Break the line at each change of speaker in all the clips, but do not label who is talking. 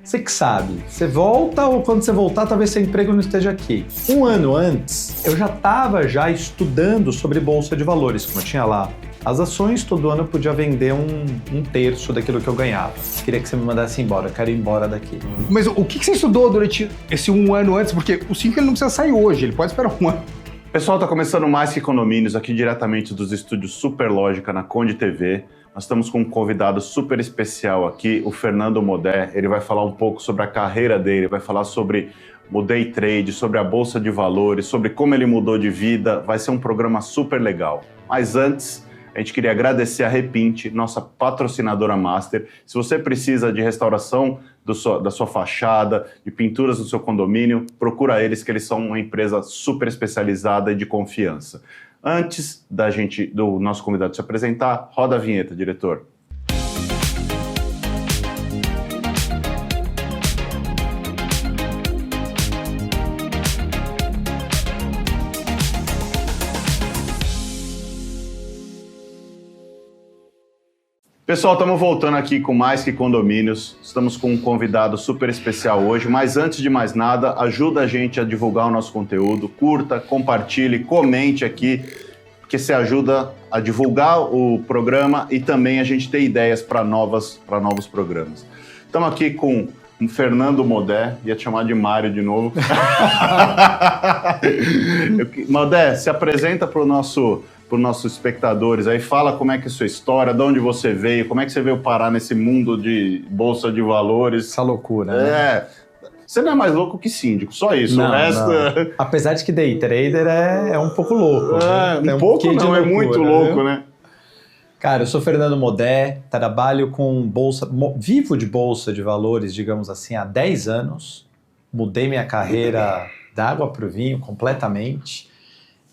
Você que sabe, você volta ou quando você voltar, talvez seu emprego não esteja aqui. Um ano antes, eu já estava estudando sobre bolsa de valores, como eu tinha lá as ações, todo ano eu podia vender um terço daquilo que eu ganhava. Queria que você me mandasse embora, eu quero ir embora daqui.
Mas o que você estudou durante esse um ano antes? Porque o 5 ele não precisa sair hoje, ele pode esperar um ano.
Pessoal, tá começando mais que Condomínios, aqui diretamente dos estúdios Superlógica na Conde TV. Nós estamos com um convidado super especial aqui, o Fernando Modé. Ele vai falar um pouco sobre a carreira dele, vai falar sobre o day trade, sobre a bolsa de valores, sobre como ele mudou de vida. Vai ser um programa super legal. Mas antes, a gente queria agradecer a Repinte, nossa patrocinadora master. Se você precisa de restauração da sua fachada, de pinturas no seu condomínio, procura eles, que eles são uma empresa super especializada e de confiança. Antes do nosso convidado se apresentar, roda a vinheta, diretor. Pessoal, estamos voltando aqui com Mais Que Condomínios. Estamos com um convidado super especial hoje, mas antes de mais nada, ajuda a gente a divulgar o nosso conteúdo. Curta, compartilhe, comente aqui, porque você ajuda a divulgar o programa e também a gente ter ideias para novos programas. Estamos aqui com o Fernando Modé, ia te chamar de Mário de novo. Modé, se apresenta para os nossos espectadores aí, fala como é que é a sua história, de onde você veio, como é que você veio parar nesse mundo de bolsa de valores.
Essa loucura, né?
Você não é mais louco que síndico, só isso.
Não,
o resto...
não. Apesar de que day trader é um pouco louco.
Um pouco não, loucura, é muito louco, né?
Cara, eu sou Fernando Modé, trabalho com bolsa, vivo de bolsa de valores, digamos assim, há 10 anos. Mudei minha carreira da água para o vinho completamente.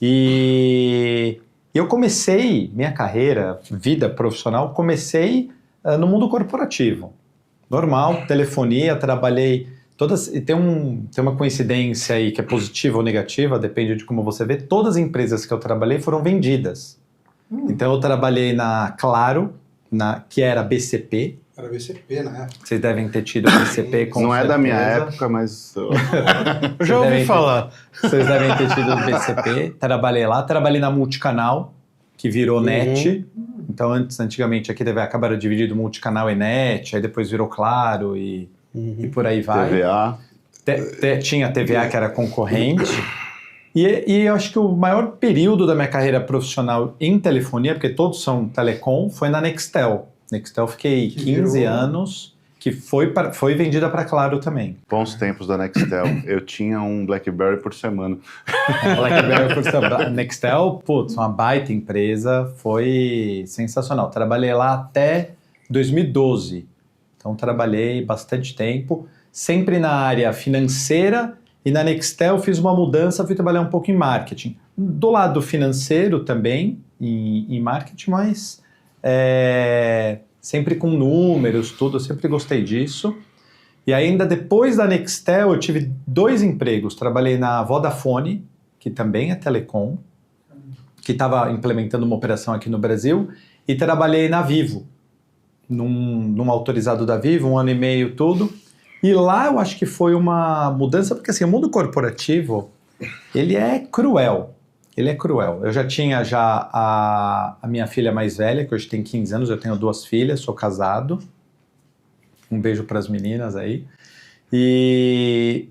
E eu comecei minha carreira, vida profissional, no mundo corporativo. Normal, telefonia, trabalhei todas... E tem uma coincidência aí que é positiva ou negativa, depende de como você vê. Todas as empresas que eu trabalhei foram vendidas. Então eu trabalhei na Claro, que era BCP.
Era BCP, né?
Vocês devem ter tido BCP com
Não
certeza.
É da minha época, mas...
Eu já ouvi falar.
Vocês devem ter tido BCP. Trabalhei lá. Trabalhei na Multicanal, que virou NET. Então, antigamente, aqui acabaram dividindo Multicanal e NET. Aí depois virou Claro e por aí vai.
TVA.
Tinha TVA, que era concorrente. E eu acho que o maior período da minha carreira profissional em telefonia, porque todos são telecom, foi na Nextel. Nextel fiquei 15 anos, que foi vendida para Claro também.
Bons tempos da Nextel. Eu tinha um BlackBerry por semana.
BlackBerry por semana. Nextel, uma baita empresa, foi sensacional. Trabalhei lá até 2012. Então trabalhei bastante tempo, sempre na área financeira. E na Nextel fiz uma mudança, fui trabalhar um pouco em marketing. Do lado financeiro também, em marketing, mas sempre com números, tudo, eu sempre gostei disso. E ainda depois da Nextel eu tive 2 empregos. Trabalhei na Vodafone, que também é telecom, que estava implementando uma operação aqui no Brasil, e trabalhei na Vivo, num autorizado da Vivo, 1 ano e meio, tudo. E lá eu acho que foi uma mudança, porque assim, o mundo corporativo, ele é cruel. Ele é cruel. Eu já tinha a minha filha mais velha, que hoje tem 15 anos, eu tenho 2 filhas, sou casado. Um beijo para as meninas aí. E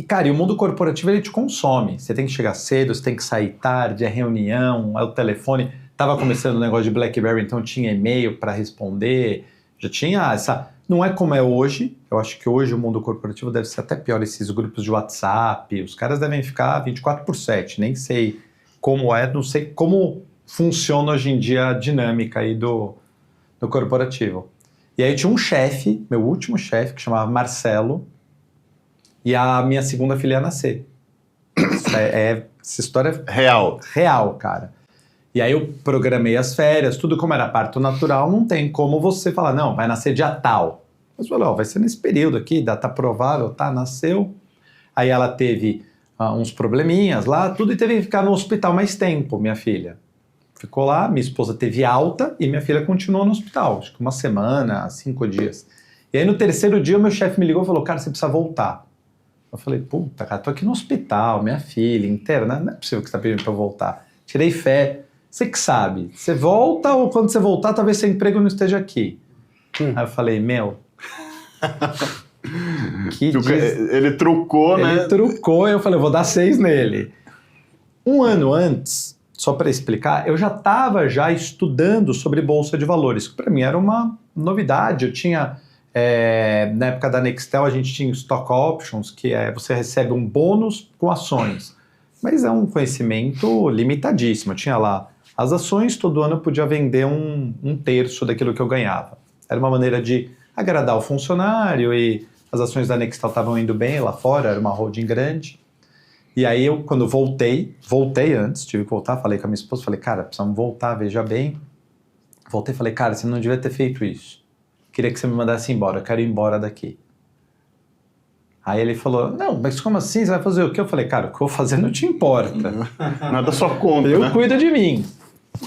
cara, e o mundo corporativo, ele te consome. Você tem que chegar cedo, você tem que sair tarde, é reunião, é o telefone. Tava começando o negócio de BlackBerry, então tinha e-mail para responder. Já tinha essa... Não é como é hoje, eu acho que hoje o mundo corporativo deve ser até pior, esses grupos de WhatsApp, os caras devem ficar 24/7, nem sei como não sei como funciona hoje em dia a dinâmica aí do corporativo. E aí tinha um chefe, meu último chefe, que chamava Marcelo, e a minha segunda filha ia nascer. Essa história é real, cara. E aí eu programei as férias, tudo como era parto natural, não tem como você falar, não, vai nascer dia tal. Mas falou, vai ser nesse período aqui, data provável, tá, nasceu. Aí ela teve uns probleminhas lá, tudo, e teve que ficar no hospital mais tempo, minha filha. Ficou lá, minha esposa teve alta e minha filha continuou no hospital, acho que 1 semana, 5 dias. E aí no terceiro dia o meu chefe me ligou e falou, cara, você precisa voltar. Eu falei, puta, cara, tô aqui no hospital, minha filha interna, não é possível que você tá pedindo pra eu voltar. Tirei fé, você que sabe, você volta ou quando você voltar talvez seu emprego não esteja aqui. Aí eu falei, meu...
Ele trucou, né?
Ele trucou e eu falei, eu vou dar 6 nele. Um ano antes, só para explicar, eu já estava estudando sobre Bolsa de Valores, que para mim era uma novidade. Eu tinha, na época da Nextel, a gente tinha Stock Options, que você recebe um bônus com ações. Mas é um conhecimento limitadíssimo. Eu tinha lá as ações, todo ano eu podia vender um terço daquilo que eu ganhava. Era uma maneira de agradar o funcionário e as ações da Nextel estavam indo bem lá fora, era uma holding grande. E aí eu, quando voltei antes, tive que voltar, falei com a minha esposa, falei, cara, precisamos voltar, veja bem. Voltei e falei, cara, você não devia ter feito isso. Queria que você me mandasse embora, eu quero ir embora daqui. Aí ele falou, não, mas como assim? Você vai fazer o quê? Eu falei, cara, o que eu vou fazer não te importa.
Não é da sua conta,
Eu
né?
cuido de mim.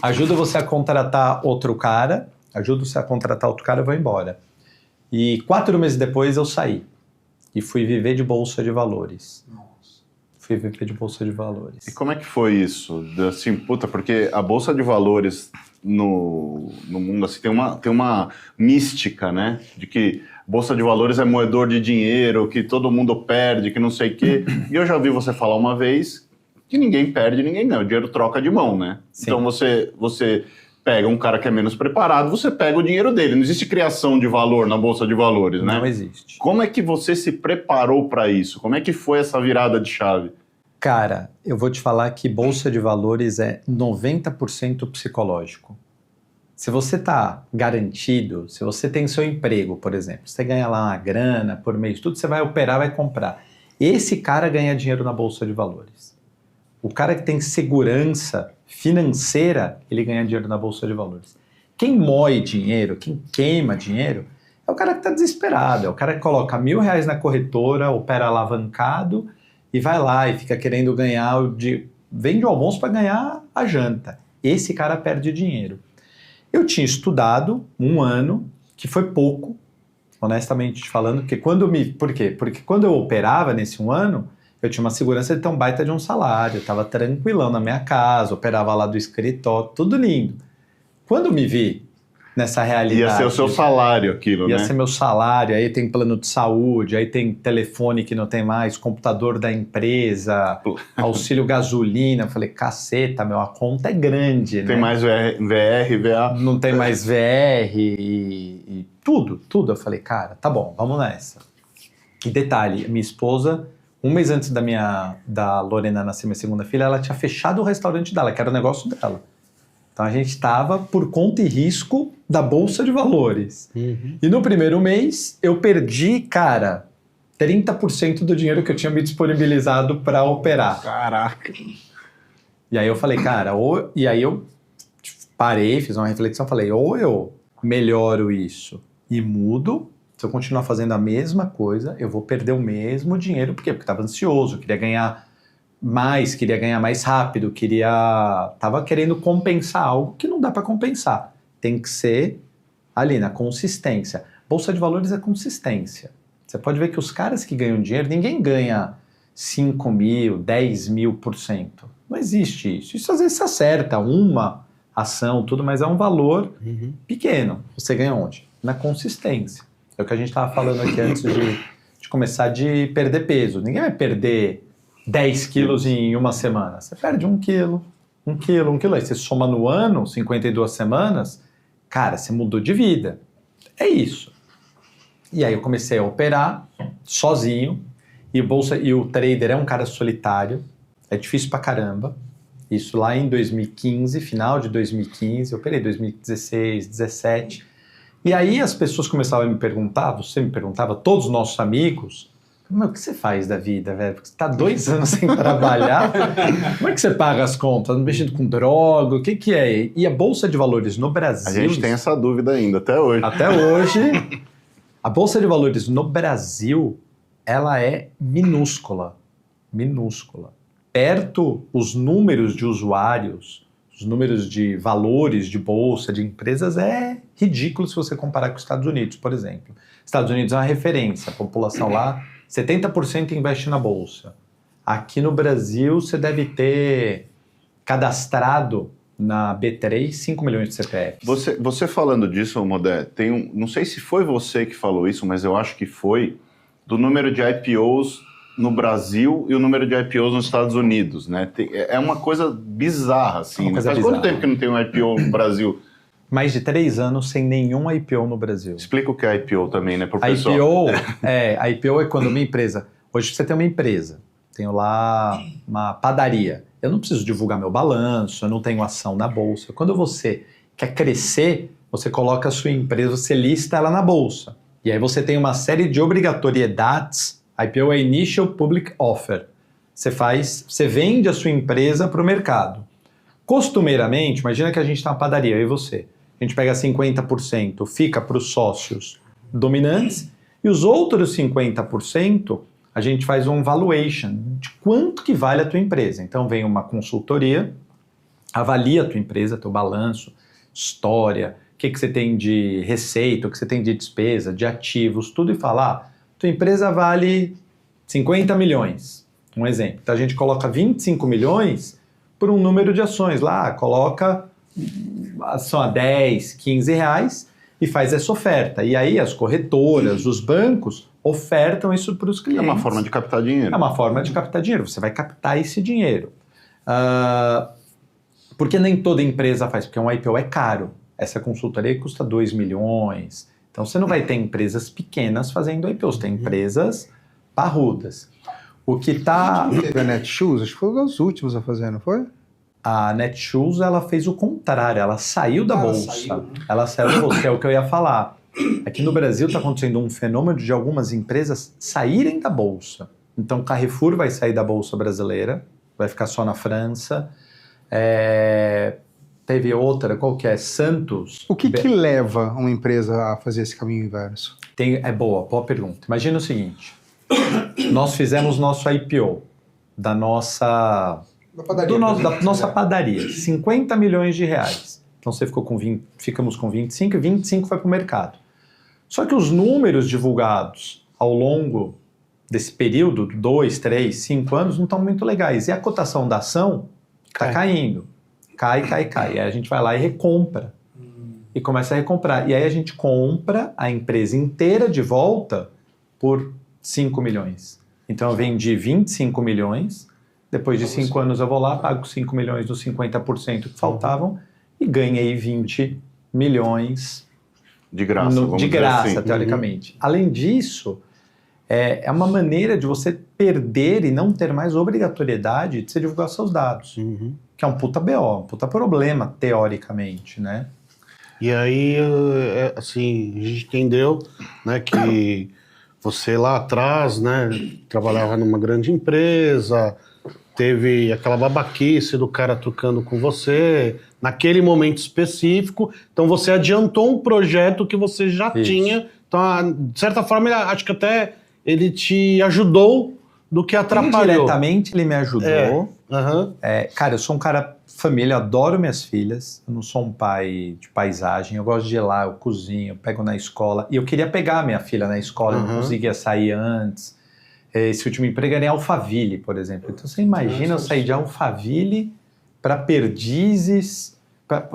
Ajudo você a contratar outro cara, eu vou embora. E 4 meses depois eu saí. E fui viver de Bolsa de Valores. Fui viver de Bolsa de Valores.
E como é que foi isso? Assim, puta, porque a Bolsa de Valores no mundo assim, tem uma mística, né? De que Bolsa de Valores é moedor de dinheiro, que todo mundo perde, que não sei o quê. E eu já ouvi você falar uma vez que ninguém perde, ninguém ganha. O dinheiro troca de mão, né?
Sim.
Então você pega um cara que é menos preparado, você pega o dinheiro dele. Não existe criação de valor na Bolsa de Valores, né?
Não existe.
Como é que você se preparou para isso? Como é que foi essa virada de chave?
Cara, eu vou te falar que Bolsa de Valores é 90% psicológico. Se você está garantido, se você tem seu emprego, por exemplo, você ganha lá uma grana por mês, tudo você vai operar, vai comprar. Esse cara ganha dinheiro na Bolsa de Valores. O cara que tem segurança financeira, ele ganha dinheiro na Bolsa de Valores. Quem moe dinheiro, quem queima dinheiro, é o cara que está desesperado, é o cara que coloca R$1.000 na corretora, opera alavancado e vai lá e fica querendo ganhar, vende o almoço para ganhar a janta. Esse cara perde dinheiro. Eu tinha estudado 1 ano, que foi pouco, honestamente falando, por quê? Porque quando eu operava nesse 1 ano, eu tinha uma segurança de ter um baita de um salário, eu estava tranquilão na minha casa, operava lá do escritório, tudo lindo. Quando me vi nessa realidade...
Ia ser o seu salário aquilo, né?
Ia ser meu salário, aí tem plano de saúde, aí tem telefone que não tem mais, computador da empresa, auxílio gasolina. Eu falei, caceta, meu, a conta é grande, né?
Tem mais VR, VA.
Não tem mais VR e tudo. Eu falei, cara, tá bom, vamos nessa. E detalhe, minha esposa, 1 mês antes da Lorena nascer, minha segunda filha, ela tinha fechado o restaurante dela, que era o negócio dela. Então a gente estava por conta e risco da Bolsa de Valores. Uhum. E no primeiro mês eu perdi, cara, 30% do dinheiro que eu tinha me disponibilizado para operar.
Caraca!
E aí eu falei, cara, e aí eu parei, fiz uma reflexão, falei, ou eu melhoro isso e mudo, se eu continuar fazendo a mesma coisa, eu vou perder o mesmo dinheiro. Por quê? Porque estava ansioso, queria ganhar mais rápido, tava querendo compensar algo que não dá para compensar. Tem que ser ali na consistência. Bolsa de Valores é consistência. Você pode ver que os caras que ganham dinheiro, ninguém ganha 5.000, 10.000%. Não existe isso. Isso às vezes se acerta, uma ação, tudo, mas é um valor pequeno. Você ganha onde? Na consistência. É o que a gente estava falando aqui antes de começar de perder peso. Ninguém vai perder 10 quilos em 1 semana. Você perde 1 quilo, 1 quilo, 1 quilo. Aí você soma no ano, 52 semanas, cara, você mudou de vida. É isso. E aí eu comecei a operar sozinho, e o trader é um cara solitário, é difícil pra caramba. Isso lá em 2015, final de 2015, eu operei 2016, 2017. E aí as pessoas começavam a me perguntar, você me perguntava, todos os nossos amigos, o que você faz da vida, velho? Porque você tá 2 anos sem trabalhar, como é que você paga as contas? Mexendo com droga, o que é? E a Bolsa de Valores no Brasil...
A gente tem essa dúvida ainda, até hoje.
Até hoje, a Bolsa de Valores no Brasil, ela é minúscula. Minúscula. Perto, os números de usuários Os números de valores de bolsa, de empresas, é ridículo se você comparar com os Estados Unidos, por exemplo. Estados Unidos é uma referência, a população lá, 70% investe na bolsa. Aqui no Brasil, você deve ter cadastrado na B3 5 milhões de CPFs.
Você falando disso, Modé, não sei se foi você que falou isso, mas eu acho que foi, do número de IPOs no Brasil e o número de IPOs nos Estados Unidos, né? É uma coisa bizarra, assim. Faz quanto tempo que não tem um IPO no Brasil?
Mais de 3 anos sem nenhum IPO no Brasil.
Explica o que é IPO também, né, pro pessoal.
IPO é quando uma empresa... Hoje você tem uma empresa, tenho lá uma padaria. Eu não preciso divulgar meu balanço, eu não tenho ação na bolsa. Quando você quer crescer, você coloca a sua empresa, você lista ela na bolsa. E aí você tem uma série de obrigatoriedades. IPO é Initial Public Offer. Você vende a sua empresa para o mercado. Costumeiramente, imagina que a gente está na padaria, eu e você. A gente pega 50%, fica para os sócios dominantes, e os outros 50%, a gente faz um valuation de quanto que vale a tua empresa. Então vem uma consultoria, avalia a tua empresa, teu balanço, história, o que você tem de receita, o que você tem de despesa, de ativos, tudo, e fala, tua empresa vale 50 milhões, um exemplo. Então a gente coloca 25 milhões por um número de ações lá, coloca ação a 10, 15 reais e faz essa oferta. E aí as corretoras, os bancos ofertam isso para os clientes.
É uma forma de captar dinheiro.
É uma forma de captar dinheiro, você vai captar esse dinheiro. Porque nem toda empresa faz, porque um IPO é caro. Essa consultoria custa 2 milhões. Então você não vai ter empresas pequenas fazendo IPOs, tem empresas parrudas. O que está...
A Netshoes, acho que foi uma das últimas a fazer, não foi?
A Netshoes, ela fez o contrário, ela saiu da bolsa. Ela saiu da bolsa, que é o que eu ia falar. Aqui no Brasil está acontecendo um fenômeno de algumas empresas saírem da bolsa. Então Carrefour vai sair da bolsa brasileira, vai ficar só na França. Teve outra, qual que é? Santos.
O que leva uma empresa a fazer esse caminho inverso?
Boa pergunta. Imagina o seguinte, nós fizemos nosso IPO da nossa padaria, 50 milhões de reais. Então você ficamos com 25 e 25 foi para o mercado. Só que os números divulgados ao longo desse período, 2, 3, 5 anos, não estão muito legais. E a cotação da ação está caindo. Cai. E aí a gente vai lá e recompra. E começa a recomprar. E aí a gente compra a empresa inteira de volta por 5 milhões. Então eu vendi 25 milhões, depois de 5 anos eu vou lá, pago 5 milhões dos 50% que faltavam e ganhei 20 milhões
de graça, assim.
Teoricamente. Além disso, é uma maneira de você perder e não ter mais obrigatoriedade de você divulgar seus dados. Que é um puta BO, um puta problema, teoricamente, né?
E aí, assim, a gente entendeu, né, que você lá atrás, né, trabalhava numa grande empresa, teve aquela babaquice do cara trucando com você, naquele momento específico, então você adiantou um projeto que você já tinha, então, de certa forma, acho que até ele te ajudou do que atrapalhou.
Indiretamente ele me ajudou. Cara, eu sou um cara família, eu adoro minhas filhas, eu não sou um pai de paisagem, eu gosto de ir lá, eu cozinho, eu pego na escola, e eu queria pegar minha filha na escola, eu não conseguia sair antes. Esse último emprego era em Alphaville, por exemplo. Então você imagina eu sair de Alphaville para Perdizes,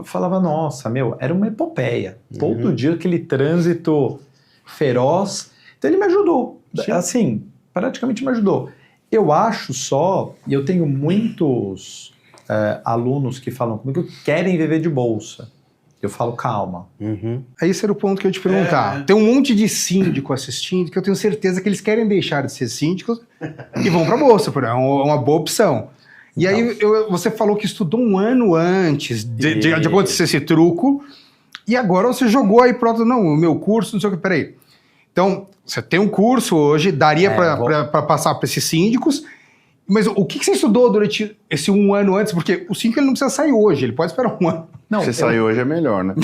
falava, nossa, era uma epopeia. Todo dia aquele trânsito feroz. Então ele me ajudou, assim, praticamente me ajudou. Eu acho só, e eu tenho muitos alunos que falam comigo que querem viver de bolsa. Eu falo, calma.
Esse era o ponto que eu ia te perguntar. Tem um monte de síndico assistindo que eu tenho certeza que eles querem deixar de ser síndicos e vão para a bolsa, é uma boa opção. E aí você falou que estudou um ano antes de acontecer esse truco e agora você jogou aí pronto, não, o meu curso, não sei o que, peraí. Então, você tem um curso hoje, daria para passar para esses síndicos, mas o que você estudou durante esse um ano antes? Porque o síndico ele não precisa sair hoje, ele pode esperar um ano.
Se sair hoje é melhor, né?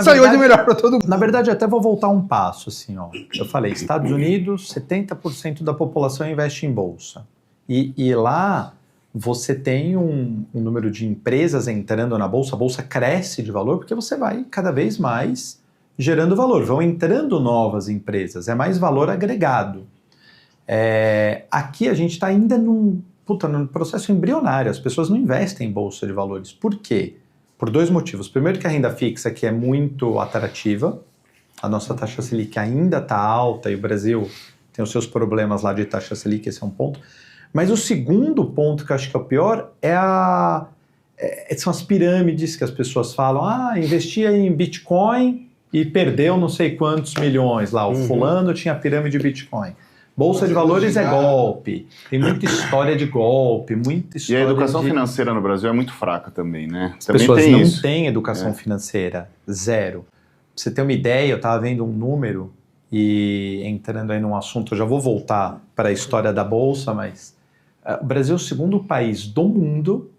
Sair hoje é melhor para todo mundo.
Na verdade, eu até vou voltar um passo, assim, ó. Eu falei, Estados Unidos, 70% da população investe em bolsa. E lá, você tem um número de empresas entrando na Bolsa, a Bolsa cresce de valor porque você vai cada vez mais gerando valor. Vão entrando novas empresas, é mais valor agregado. Aqui a gente está ainda num processo embrionário, as pessoas não investem em Bolsa de Valores. Por quê? Por 2 motivos. Primeiro que a renda fixa aqui é muito atrativa, a nossa taxa Selic ainda está alta e o Brasil tem os seus problemas lá de taxa Selic, esse é um ponto. Mas o segundo ponto que eu acho que é o pior são as pirâmides que as pessoas falam, investia em Bitcoin e perdeu não sei quantos milhões lá, o fulano tinha pirâmide de Bitcoin. Bolsa de Valores é golpe, tem muita história de golpe, muita história.
E a educação financeira no Brasil é muito fraca também, né?
As pessoas não têm educação financeira, zero. Pra você ter uma ideia, eu estava vendo um número e entrando aí num assunto, eu já vou voltar para a história da Bolsa, mas o Brasil é o segundo país do mundo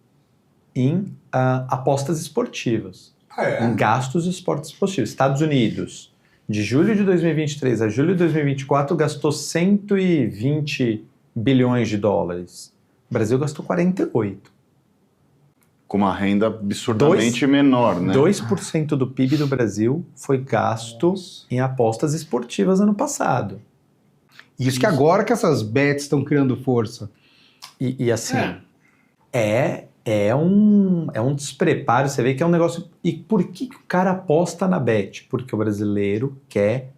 em apostas esportivas, em gastos de esportes esportivos. Estados Unidos, de julho de 2023 a julho de 2024, gastou 120 bilhões de dólares. O Brasil gastou 48.
Com uma renda absurdamente menor, né?
2% do PIB do Brasil foi gasto em apostas esportivas ano passado.
Isso que agora que essas bets estão criando força.
E assim, é um despreparo, você vê que é um negócio... E por que o cara aposta na bet? Porque o brasileiro quer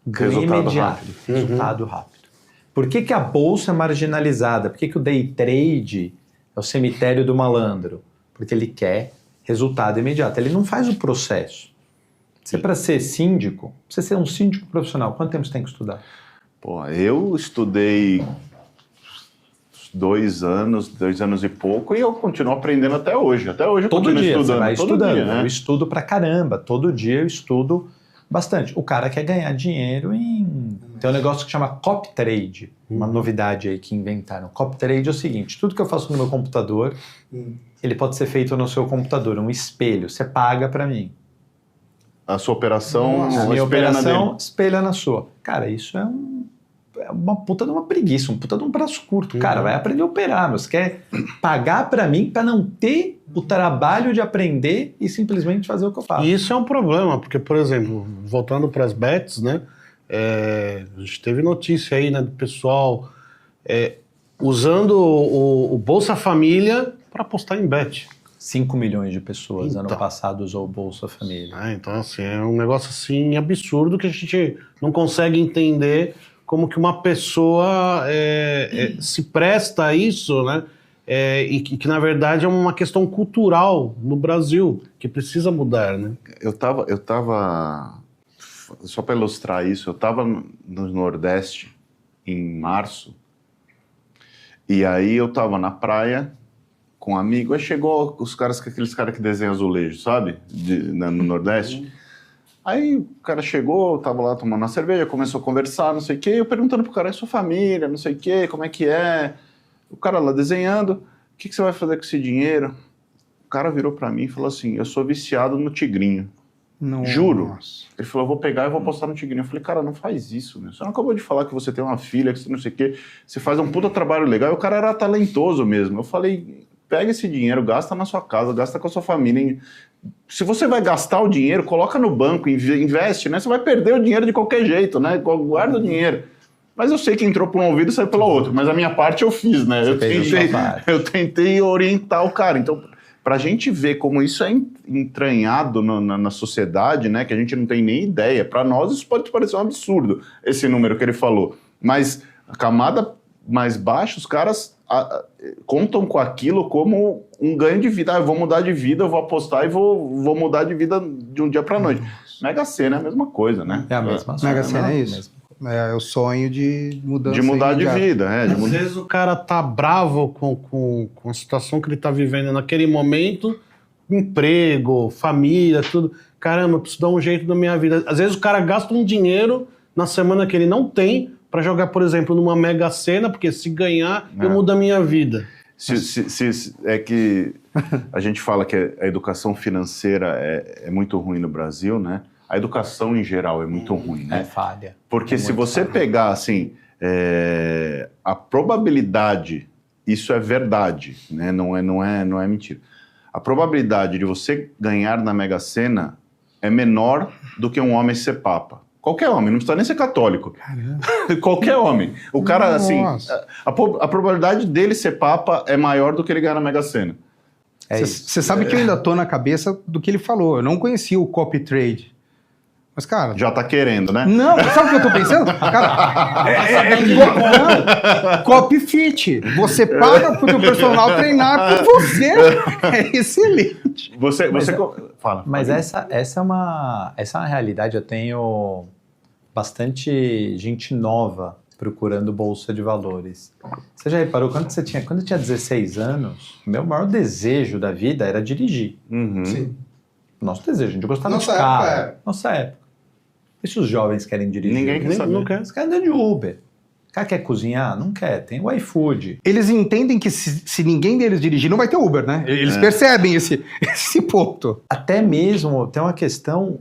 ganho imediato, resultado rápido. Por que a bolsa é marginalizada? Por que o day trade é o cemitério do malandro? Porque ele quer resultado imediato. Ele não faz o processo. Você, para ser síndico, pra você ser um síndico profissional, quanto tempo você tem que estudar?
Pô, eu estudei 2 anos e pouco, e eu continuo aprendendo até hoje. Até hoje eu
todo dia
estudando.
Você vai
todo
estudando.
Dia, né?
Eu estudo pra caramba. Todo dia eu estudo bastante. O cara quer ganhar dinheiro em... Tem um negócio que chama copy trade, uma novidade aí que inventaram. Copy trade é o seguinte, tudo que eu faço no meu computador, ele pode ser feito no seu computador, um espelho. Você paga pra mim.
A sua operação...
A minha operação espelha na sua. Cara, isso é uma puta de uma preguiça, um puta de um braço curto. Cara, vai aprender a operar, mas quer pagar pra mim pra não ter o trabalho de aprender e simplesmente fazer o que eu faço.
E isso é um problema, porque, por exemplo, voltando para as bets, né? A gente teve notícia aí, né, do pessoal usando o Bolsa Família para apostar em bet.
5 milhões de pessoas
Então.
ano passado usou o Bolsa Família.
Então, assim, é um negócio assim absurdo que a gente não consegue entender como que uma pessoa se presta a isso, né? E que, na verdade, é uma questão cultural no Brasil, que precisa mudar, né?
Eu tava só para ilustrar isso, eu tava no Nordeste em março, e aí eu tava na praia com um amigo, aí chegou aqueles caras que desenham azulejo, sabe? No Nordeste. Aí o cara chegou, tava lá tomando uma cerveja, começou a conversar, não sei o quê, eu perguntando pro cara, é sua família, não sei o quê, como é que é? O cara lá desenhando, o que você vai fazer com esse dinheiro? O cara virou pra mim e falou assim, eu sou viciado no tigrinho.
Nossa.
Juro. Ele falou, eu vou pegar e vou postar no tigrinho. Eu falei, cara, não faz isso, meu. Você não acabou de falar que você tem uma filha, que você não sei o quê, você faz um puta trabalho legal, e o cara era talentoso mesmo. Eu falei, pega esse dinheiro, gasta na sua casa, gasta com a sua família. Se você vai gastar o dinheiro, coloca no banco, investe, né? Você vai perder o dinheiro de qualquer jeito, né? Guarda o dinheiro. Mas eu sei que entrou por um ouvido e saiu pelo outro. Mas a minha parte eu fiz, né? Eu tentei orientar o cara. Então, pra gente ver como isso é entranhado na sociedade, né? Que a gente não tem nem ideia. Pra nós isso pode parecer um absurdo, esse número que ele falou. Mas a camada mais baixa, os caras contam com aquilo como um ganho de vida. Eu vou mudar de vida, eu vou apostar e vou mudar de vida de um dia pra noite. Mega Sena é a mesma coisa, né?
É a mesma coisa.
Mega Sena é isso. É o sonho de mudança.
De mudar de vida,
Às vezes o cara tá bravo com a situação que ele tá vivendo naquele momento, emprego, família, tudo. Caramba, eu preciso dar um jeito na minha vida. Às vezes o cara gasta um dinheiro na semana que ele não tem para jogar, por exemplo, numa Mega Sena, porque se ganhar, eu mudo a minha vida.
É que a gente fala que a educação financeira é muito ruim no Brasil, né? A educação em geral é muito ruim, né?
É falha.
Porque se você pegar, assim, a probabilidade isso é verdade, né? Não é mentira. A probabilidade de você ganhar na Mega Sena é menor do que um homem ser papa. Qualquer homem, não precisa nem ser católico. Qualquer homem. O cara, assim, a probabilidade dele ser papa é maior do que ele ganhar na Mega Sena.
Você sabe que eu ainda tô na cabeça do que ele falou. Eu não conhecia o copy trade. Mas, cara...
Já tá querendo, né?
Não, sabe o que eu tô pensando? Cara, copy fit. Você paga pro teu personal treinar por você. É excelente.
Fala.
Mas essa é uma realidade. Eu tenho bastante gente nova procurando bolsa de valores. Você já reparou, quando eu tinha 16 anos, meu maior desejo da vida era dirigir.
Uhum.
Sim.
Nosso desejo, a gente gostava
Nossa
de carro.
época.
Nossa época. E se os jovens querem dirigir?
Ninguém quer saber.
Não quer.
Os caras andam de Uber. O cara quer cozinhar? Não quer. Tem o iFood.
Eles entendem que se ninguém deles dirigir, não vai ter Uber, né? Eles percebem esse ponto.
Até mesmo tem uma questão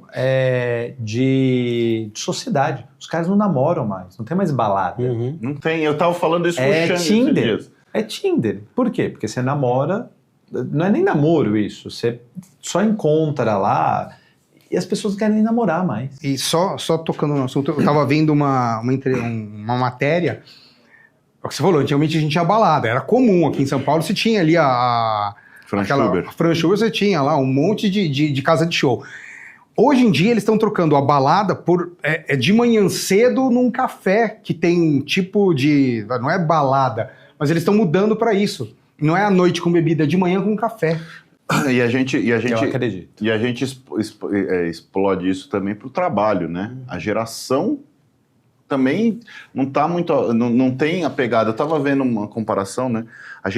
de sociedade. Os caras não namoram mais. Não tem mais balada.
Uhum.
Não tem. Eu tava falando isso com o Xande esses
Tinder.
dias.
É Tinder. Por quê? Porque você namora... Não é nem namoro isso. Você só encontra lá... E as pessoas não querem nem namorar mais.
E só tocando no assunto, eu tava vendo uma matéria, é o que você falou, antigamente a gente tinha balada, era comum aqui em São Paulo, você tinha ali a Fran Schuber, você tinha lá um monte de casa de show. Hoje em dia eles estão trocando a balada por de manhã cedo num café, que tem tipo de... não é balada, mas eles estão mudando para isso. Não é à noite com bebida, é de manhã com café.
E a gente
Eu acredito.
E a gente explode isso também para o trabalho, né? A geração também não tá muito, não tem a pegada. Eu estava vendo uma comparação, né? A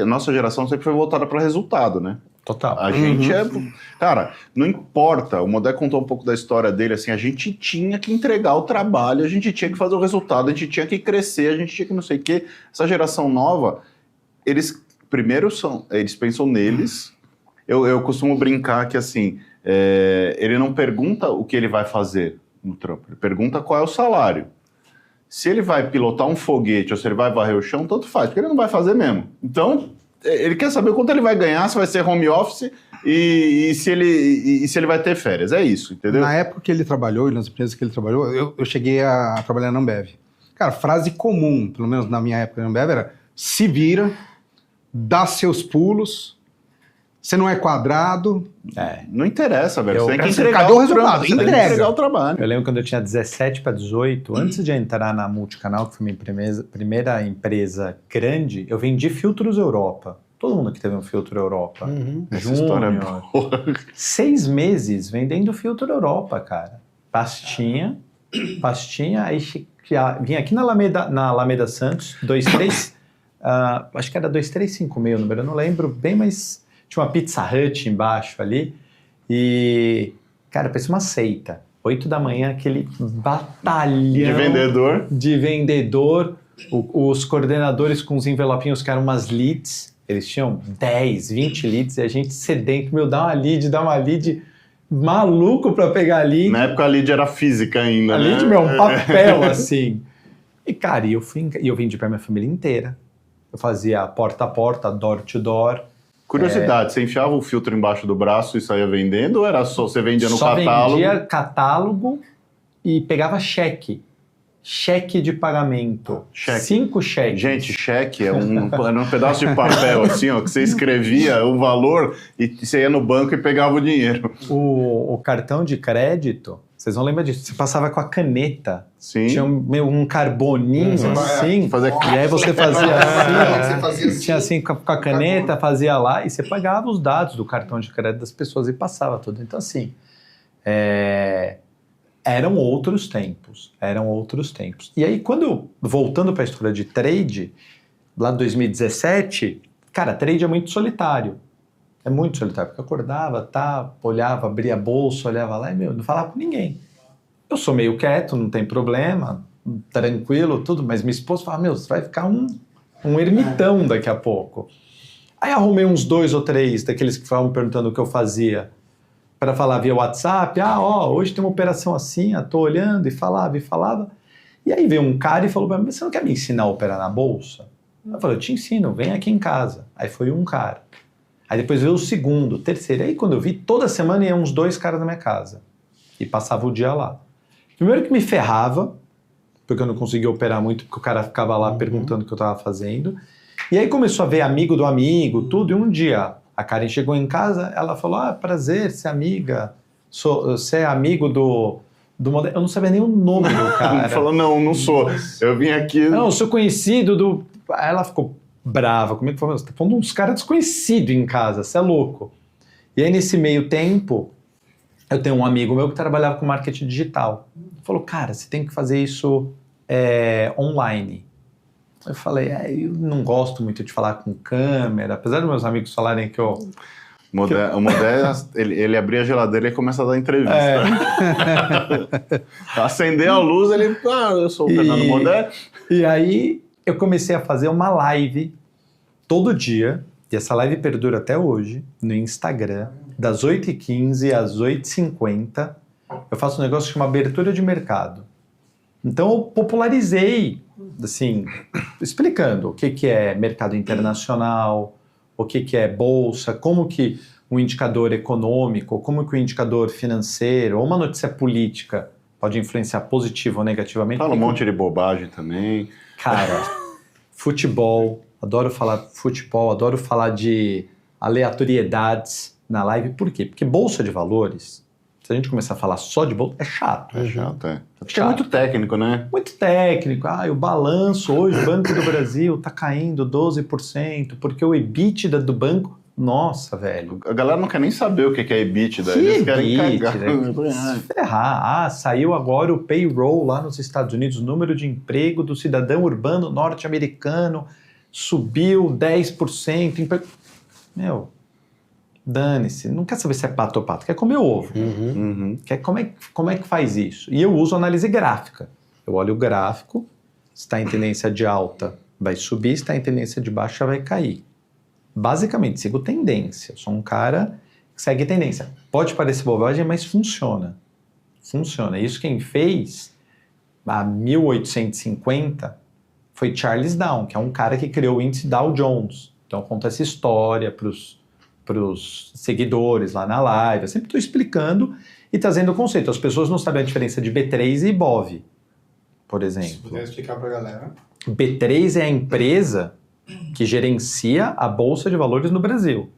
nossa geração sempre foi voltada para resultado, né?
Total.
A gente cara, não importa. O Modé contou um pouco da história dele, assim, a gente tinha que entregar o trabalho, a gente tinha que fazer o resultado, a gente tinha que crescer, a gente tinha que não sei o quê. Essa geração nova, eles pensam neles. Eu costumo brincar que, assim, ele não pergunta o que ele vai fazer no trampo, ele pergunta qual é o salário. Se ele vai pilotar um foguete ou se ele vai varrer o chão, tanto faz, porque ele não vai fazer mesmo. Então, ele quer saber quanto ele vai ganhar, se vai ser home office e se ele vai ter férias. É isso, entendeu?
Na época que ele trabalhou, e nas empresas que ele trabalhou, eu cheguei a trabalhar na Ambev. Cara, frase comum, pelo menos na minha época na Ambev, era: se vira, dá seus pulos, você não é quadrado.
Não interessa, velho. Você tem que
entregar
entregar
o resultado, entrega
o trabalho.
Eu lembro quando eu tinha 17 para 18, antes de entrar na Multicanal, que foi minha primeira empresa grande, eu vendi filtros Europa. Todo mundo aqui teve um filtro Europa.
Essa história é boa.
6 meses vendendo filtro Europa, cara. Pastinha, aí vinha aqui na Alameda Santos, 23, acho que era 2356 o número, eu não lembro bem, mas tinha uma Pizza Hut embaixo ali, e, cara, parecia uma seita. 8 da manhã, aquele batalhão de vendedor, os coordenadores com os envelopinhos que eram umas leads, eles tinham 10, 20 leads, e a gente sedento, dá uma lead, maluco pra pegar lead.
Na época a lead era física ainda,
a
né?
lead, um papel, assim. E, cara, eu vendi pra minha família inteira. Eu fazia porta a porta, door to door.
Curiosidade, você enfiava o filtro embaixo do braço e saía vendendo, ou era só você vendia no catálogo?
Só vendia catálogo e pegava cheque. Cheque de pagamento. 5 cheques.
Gente, cheque era um pedaço de papel assim, ó, que você escrevia o valor e você ia no banco e pegava o dinheiro.
O cartão de crédito, vocês vão lembrar disso, você passava com a caneta.
Sim.
Tinha um carboninho assim. E aí você fazia assim, tinha assim com a caneta, fazia lá e você pagava os dados do cartão de crédito das pessoas e passava tudo. Então assim, eram outros tempos. E aí voltando para a história de trade, lá em 2017, cara, trade é muito solitário. É muito solitário, porque eu acordava, olhava, abria a bolsa, olhava lá e, não falava com ninguém. Eu sou meio quieto, não tem problema, tranquilo, tudo, mas minha esposa fala, você vai ficar um ermitão daqui a pouco. Aí arrumei uns 2 ou 3 daqueles que ficavam perguntando o que eu fazia, para falar via WhatsApp, hoje tem uma operação assim, tô olhando, e falava. E aí veio um cara e falou para mim, você não quer me ensinar a operar na bolsa? Eu falei, eu te ensino, vem aqui em casa. Aí foi um cara. Aí depois veio o segundo, o terceiro. Aí quando eu vi, toda semana iam uns 2 caras na minha casa. E passava o dia lá. Primeiro que me ferrava, porque eu não conseguia operar muito, porque o cara ficava lá perguntando o que eu estava fazendo. E aí começou a ver amigo do amigo, tudo. E um dia a Karen chegou em casa, ela falou, prazer, você é amiga, você é amigo do modelo. Eu não sabia nem o nome do cara.
Ele falou, não sou. Eu vim aqui...
Não, eu sou conhecido do... Aí ela ficou brava comigo, falou, você tá falando uns caras desconhecidos em casa, você é louco. E aí nesse meio tempo, eu tenho um amigo meu que trabalhava com marketing digital. Ele falou, cara, você tem que fazer isso online. Eu falei, eu não gosto muito de falar com câmera, apesar dos meus amigos falarem que eu...
O Modé, ele abria a geladeira e começa a dar entrevista. Acender a luz, ele... eu sou o Fernando Modé.
E aí eu comecei a fazer uma live todo dia, e essa live perdura até hoje, no Instagram, das 8h15 às 8h50. Eu faço um negócio que chama abertura de mercado. Então eu popularizei, assim, explicando o que é mercado internacional, o que é bolsa, como que um indicador econômico, como que um indicador financeiro ou uma notícia política pode influenciar positivo ou negativamente.
Fala um monte de bobagem também.
Cara, futebol, adoro falar de aleatoriedades na live. Por quê? Porque bolsa de valores, se a gente começar a falar só de bolsa, é chato.
É chato, é. Porque
Chato.
é muito técnico, né?
Muito técnico. O balanço hoje, o Banco do Brasil está caindo 12%, porque o EBITDA do banco... Nossa, velho.
A galera não quer nem saber o que é EBITDA.
Que
Eles querem
EBITDA?
cagar.
Se ferrar. Saiu agora o payroll lá nos Estados Unidos, o número de emprego do cidadão urbano norte-americano subiu 10%. Meu, dane-se. Não quer saber se é pato ou pato, quer comer ovo. Quer, como é que faz isso? E eu uso análise gráfica. Eu olho o gráfico, se está em tendência de alta, vai subir, se está em tendência de baixa, vai cair. Basicamente, sigo tendência. Eu sou um cara que segue tendência. Pode parecer bobagem, mas funciona. Funciona. Isso quem fez, há 1850, foi Charles Dow, que é um cara que criou o índice Dow Jones. Então, eu conto essa história para os seguidores lá na live. Eu sempre estou explicando e trazendo o conceito. As pessoas não sabem a diferença de B3 e IBOV, por exemplo.
Se puder explicar para a galera.
B3 é a empresa que gerencia a Bolsa de Valores no Brasil.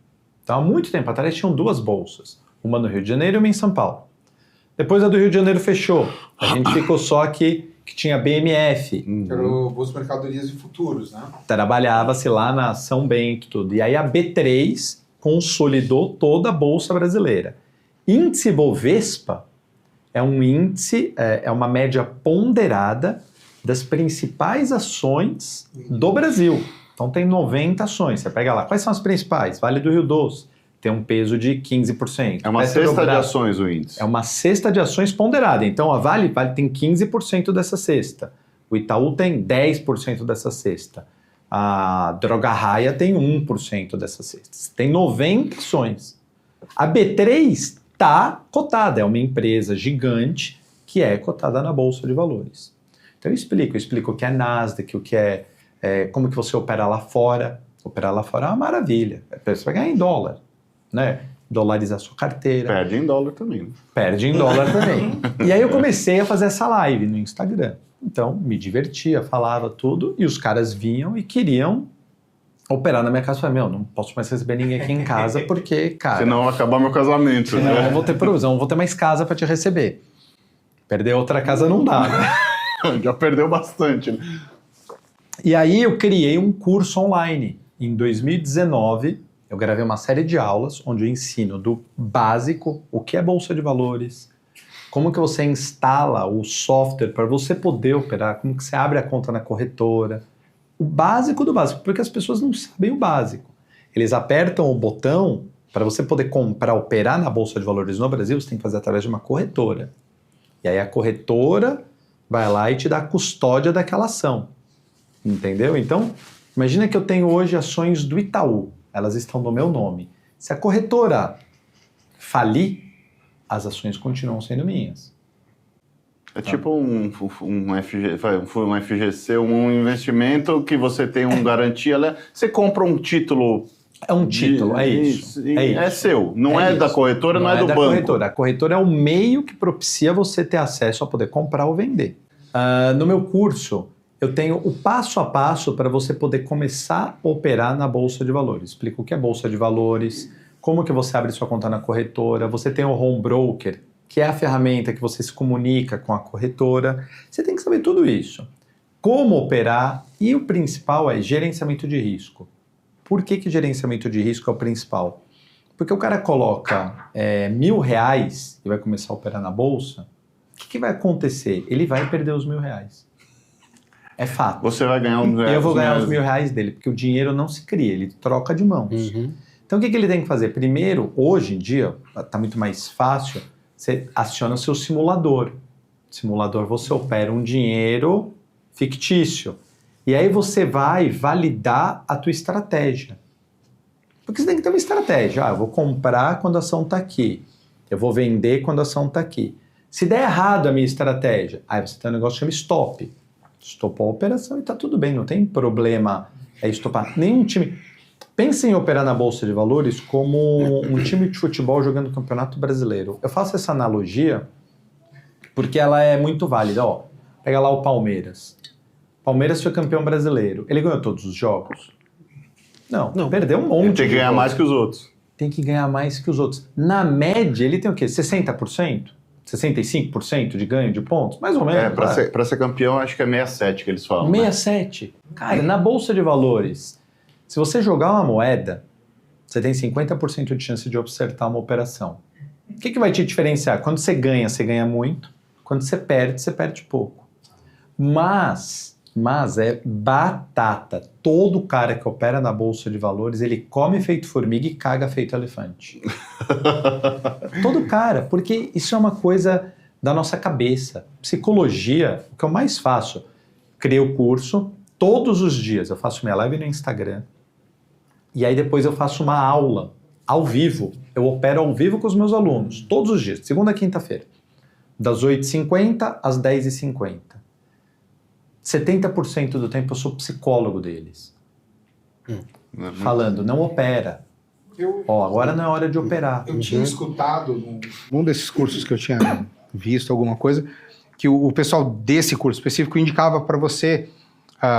Então, há muito tempo atrás, tinham 2 bolsas. Uma no Rio de Janeiro e uma em São Paulo. Depois a do Rio de Janeiro fechou. A gente ficou só aqui, que tinha BMF.
Que era o Bolsa de Mercadorias e Futuros, né?
Trabalhava-se lá na São Bento, tudo. E aí a B3 consolidou toda a Bolsa brasileira. Índice Bovespa é um índice, é uma média ponderada das principais ações do Brasil. Então tem 90 ações, você pega lá. Quais são as principais? Vale do Rio Doce, tem um peso de 15%.
É uma cesta de ações o índice.
É uma cesta de ações ponderada. Então a Vale tem 15% dessa cesta. O Itaú tem 10% dessa cesta. A Droga Raia tem 1% dessa cesta. Tem 90 ações. A B3 está cotada, é uma empresa gigante que é cotada na Bolsa de Valores. Então eu explico o que é Nasdaq, o que é como que você opera lá fora. Operar lá fora é uma maravilha. Você vai ganhar em dólar, né? Dolarizar sua carteira.
Perde em dólar também. Né?
Perde em dólar também. E aí eu comecei a fazer essa live no Instagram. Então, me divertia, falava tudo, e os caras vinham e queriam operar na minha casa. Eu falei, não posso mais receber ninguém aqui em casa, porque, cara...
Senão vai acabar meu casamento.
Senão eu vou ter problema, não vou ter mais casa para te receber. Perder outra casa não dá, né?
Já perdeu bastante, né?
E aí eu criei um curso online. Em 2019, eu gravei uma série de aulas onde eu ensino do básico, o que é Bolsa de Valores, como que você instala o software para você poder operar, como que você abre a conta na corretora. O básico do básico, porque as pessoas não sabem o básico. Eles apertam o botão para você poder comprar, operar na Bolsa de Valores no Brasil, você tem que fazer através de uma corretora. E aí a corretora vai lá e te dá a custódia daquela ação. Entendeu? Então, imagina que eu tenho hoje ações do Itaú. Elas estão no meu nome. Se a corretora falir, as ações continuam sendo minhas.
É tipo um FGC, um investimento que você tem garantia. Você compra um título.
É um título, é isso.
É seu, não é da corretora, não é do banco.
Corretora. A corretora é o meio que propicia você ter acesso a poder comprar ou vender. No meu curso, eu tenho o passo a passo para você poder começar a operar na Bolsa de Valores. Explico o que é Bolsa de Valores, como que você abre sua conta na corretora, você tem o Home Broker, que é a ferramenta que você se comunica com a corretora. Você tem que saber tudo isso. Como operar e o principal é gerenciamento de risco. Por que gerenciamento de risco é o principal? Porque o cara coloca R$1.000 e vai começar a operar na bolsa, o que vai acontecer? Ele vai perder os R$1.000. É fato.
Você vai ganhar uns R$1.000.
Eu vou ganhar os R$1.000 dele, porque o dinheiro não se cria, ele troca de mãos. Então o que ele tem que fazer? Primeiro, hoje em dia, está muito mais fácil, você aciona o seu simulador. Simulador, você opera um dinheiro fictício. E aí você vai validar a tua estratégia. Porque você tem que ter uma estratégia. Eu vou comprar quando a ação está aqui. Eu vou vender quando a ação está aqui. Se der errado a minha estratégia, aí você tem um negócio que chama stop. Estopou a operação e está tudo bem, não tem problema estopar. Nenhum time... Pense em operar na Bolsa de Valores como um time de futebol jogando o Campeonato Brasileiro. Eu faço essa analogia porque ela é muito válida. Pega lá o Palmeiras. Palmeiras foi campeão brasileiro. Ele ganhou todos os jogos? Não. Perdeu um monte.
Ele tem que ganhar mais que os outros.
Tem que ganhar mais que os outros. Na média, ele tem o quê? 60%? 65% de ganho de pontos? Mais ou menos.
Para ser campeão, acho que é 67 que eles falam.
67. Né? Cara, na Bolsa de Valores, se você jogar uma moeda, você tem 50% de chance de acertar uma operação. O que vai te diferenciar? Quando você ganha muito. Quando você perde pouco. Mas é batata. Todo cara que opera na Bolsa de Valores, ele come feito formiga e caga feito elefante. Todo cara, porque isso é uma coisa da nossa cabeça. Psicologia, o que eu mais faço, criei o curso, todos os dias eu faço minha live no Instagram, e aí depois eu faço uma aula ao vivo. Eu opero ao vivo com os meus alunos, todos os dias, segunda a quinta-feira, das 8h50 às 10h50. 70% do tempo eu sou psicólogo deles. Falando, não opera. Agora não é hora de operar.
Eu tinha escutado num desses cursos que eu tinha visto alguma coisa, que o pessoal desse curso específico indicava para você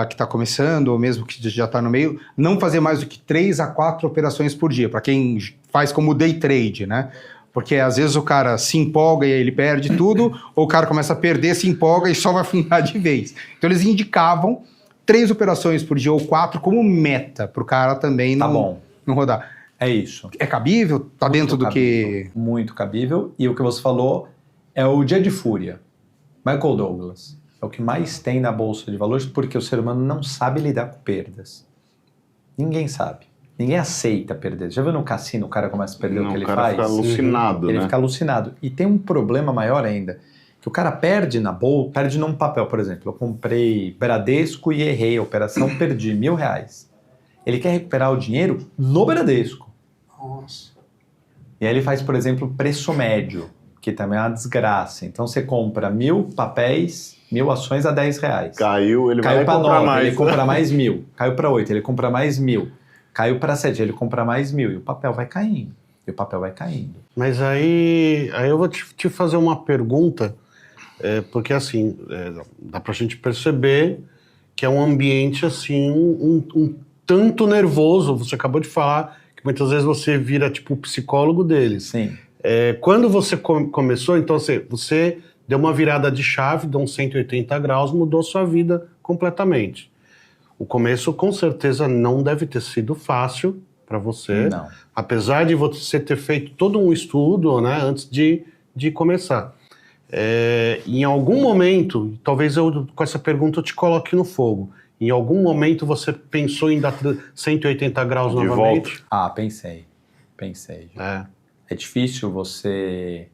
que está começando, ou mesmo que já está no meio, não fazer mais do que 3 a 4 operações por dia, para quem faz como day trade, né? Porque às vezes o cara se empolga e aí ele perde tudo, ou o cara começa a perder, se empolga e só vai afundar de vez. Então eles indicavam 3 operações por dia ou 4 como meta para o cara também não rodar.
É isso.
É cabível? Tá muito dentro do
cabível, que... Muito cabível. E o que você falou é o dia de fúria. Michael Douglas. É o que mais tem na Bolsa de Valores porque o ser humano não sabe lidar com perdas. Ninguém sabe. Ninguém aceita perder. Já viu no cassino o cara começa a perder o que ele faz?
O cara fica alucinado,
Ele fica alucinado. E tem um problema maior ainda, que o cara perde na bolsa, perde num papel, por exemplo. Eu comprei Bradesco e errei a operação, perdi R$1.000. Ele quer recuperar o dinheiro no Bradesco.
Nossa.
E aí ele faz, por exemplo, preço médio, que também é uma desgraça. Então você compra 1.000 papéis, 1.000 ações a R$10.
Caiu, ele vai
para
comprar
9,
mais.
ele compra mais 1.000. Caiu para 8, ele compra mais 1.000. Caiu para 7, ele compra mais 1.000. E o papel vai caindo.
Mas aí eu vou te fazer uma pergunta, porque assim, dá pra gente perceber que é um ambiente assim, um tanto nervoso. Você acabou de falar que muitas vezes você vira tipo o psicólogo deles.
Sim.
Quando você começou, então você deu uma virada de chave, deu uns 180 graus, mudou sua vida completamente. O começo, com certeza, não deve ter sido fácil para você.
Não.
Apesar de você ter feito todo um estudo, né, antes de começar. Em algum momento, talvez eu com essa pergunta eu te coloque no fogo. Em algum momento você pensou em dar 180 graus
de
novamente?
Volta.
Pensei. É difícil você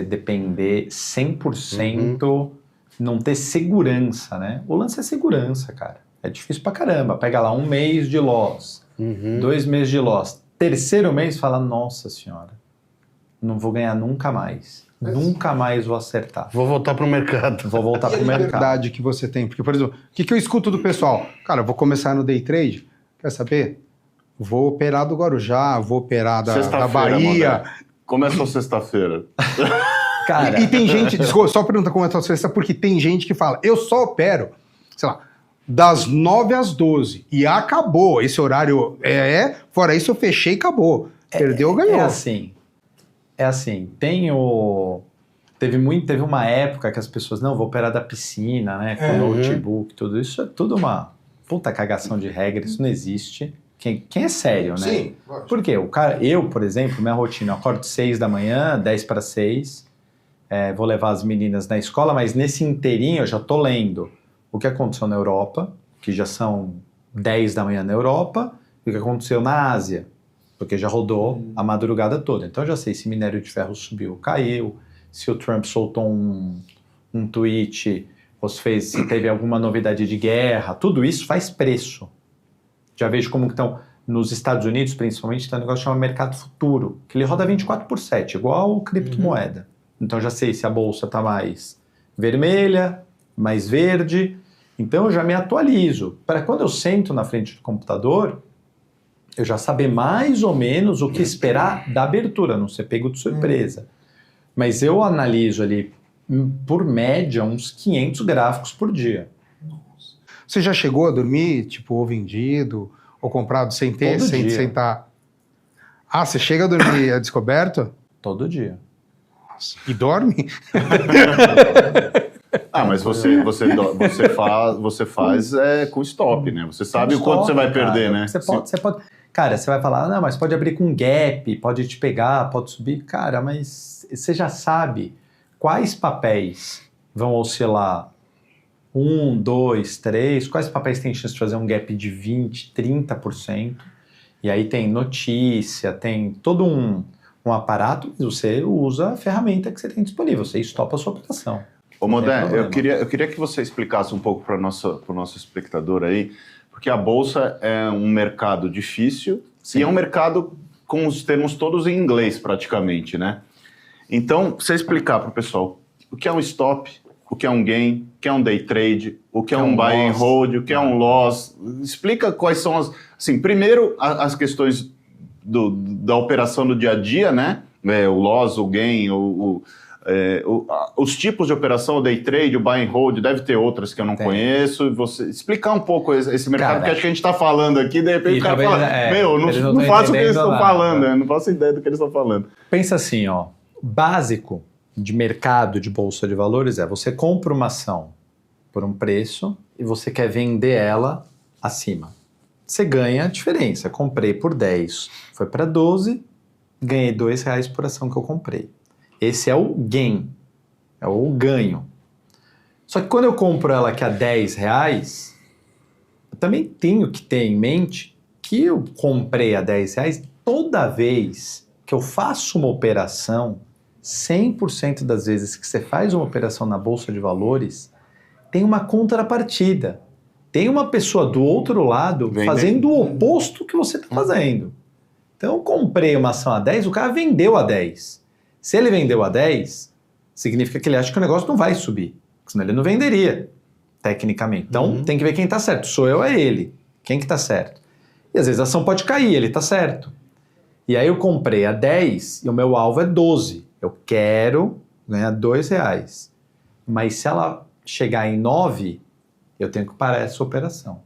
depender 100%, não ter segurança, né? O lance é segurança, cara. É difícil pra caramba. Pega lá 1 mês de loss, 2 meses de loss. 3º mês fala, nossa senhora, não vou ganhar nunca mais. Nunca mais vou acertar.
Vou voltar pro mercado.
Vou voltar pro
A
mercado.
liberdade que você tem. Porque, por exemplo, o que eu escuto do pessoal? Cara, eu vou começar no day trade. Quer saber? Vou operar do Guarujá, vou operar da
Sexta-feira,
Bahia.
Modé. Começa sexta-feira.
Cara,
E tem gente, desculpa, só pergunta como é a tua sexta, porque tem gente que fala, eu só opero, sei lá, das 9 às 12 e acabou. Esse horário fora isso eu fechei e acabou. Perdeu, ganhou.
É assim, teve uma época que as pessoas, não, vou operar da piscina, né, com notebook, tudo isso é tudo uma puta cagação de regra, isso não existe. Quem é sério, né?
Sim.
Porque eu, por exemplo, minha rotina, eu acordo 6 da manhã, 10 para 6, vou levar as meninas na escola, mas nesse inteirinho eu já tô lendo o que aconteceu na Europa, que já são 10 da manhã na Europa, e o que aconteceu na Ásia, porque já rodou a madrugada toda. Então eu já sei se minério de ferro subiu ou caiu, se o Trump soltou um tweet, ou se teve alguma novidade de guerra, tudo isso faz preço. Já vejo como que estão, nos Estados Unidos principalmente, tem um negócio chamado mercado futuro, que ele roda 24/7, igual criptomoeda. Então já sei se a bolsa está mais vermelha, mais verde, então eu já me atualizo. Para quando eu sento na frente do computador, eu já saber mais ou menos o que esperar da abertura, não ser pego de surpresa. Mas eu analiso ali, por média, uns 500 gráficos por dia.
Você já chegou a dormir, tipo, ou vendido, ou comprado sem ter,
Todo
sem
dia.
sentar? Ah, você chega a dormir a descoberto?
Todo dia.
E dorme?
Mas você faz com stop, né? Você sabe o quanto você vai perder, né?
Você pode... Cara, você vai falar, não, mas pode abrir com gap, pode te pegar, pode subir. Cara, mas você já sabe quais papéis vão oscilar 1, 2, 3, quais papéis têm chance de fazer um gap de 20%, 30%. E aí tem notícia, tem todo um aparato, mas você usa a ferramenta que você tem disponível, você estopa a sua operação.
Ô Modé, eu queria que você explicasse um pouco para o nosso espectador aí, porque a Bolsa é um mercado difícil. Sim. E é um mercado com os termos todos em inglês praticamente, né? Então, você explicar para o pessoal o que é um stop, o que é um gain, o que é um day trade, o que é um buy and hold, o que é um loss. Explica quais são primeiro as questões da operação do dia a dia, né? O loss, o gain, os tipos de operação, o day trade, o buy and hold, deve ter outras que eu não conheço. Você explicar um pouco esse mercado, porque acho que a gente está falando aqui, de repente o cara fala, não faço o que eles estão falando, né? Não faço ideia do que eles estão falando.
Pensa assim, básico de mercado de bolsa de valores você compra uma ação por um preço e você quer vender ela acima. Você ganha a diferença. Comprei por 10, foi para 12, ganhei R$2 por ação que eu comprei. Esse é o gain, é o ganho. Só que quando eu compro ela aqui a R$10, eu também tenho que ter em mente que eu comprei a R$10 toda vez que eu faço uma operação, 100% das vezes que você faz uma operação na Bolsa de Valores, tem uma contrapartida. Tem uma pessoa do outro lado fazendo o oposto que você está fazendo. Então eu comprei uma ação a 10, o cara vendeu a 10. Se ele vendeu a 10, significa que ele acha que o negócio não vai subir. Senão ele não venderia, tecnicamente. Então tem que ver quem está certo. Sou eu, é ele. Quem que está certo? E às vezes a ação pode cair, ele está certo. E aí eu comprei a 10 e o meu alvo é 12. Eu quero ganhar R$2. Mas se ela chegar em 9, eu tenho que parar essa operação.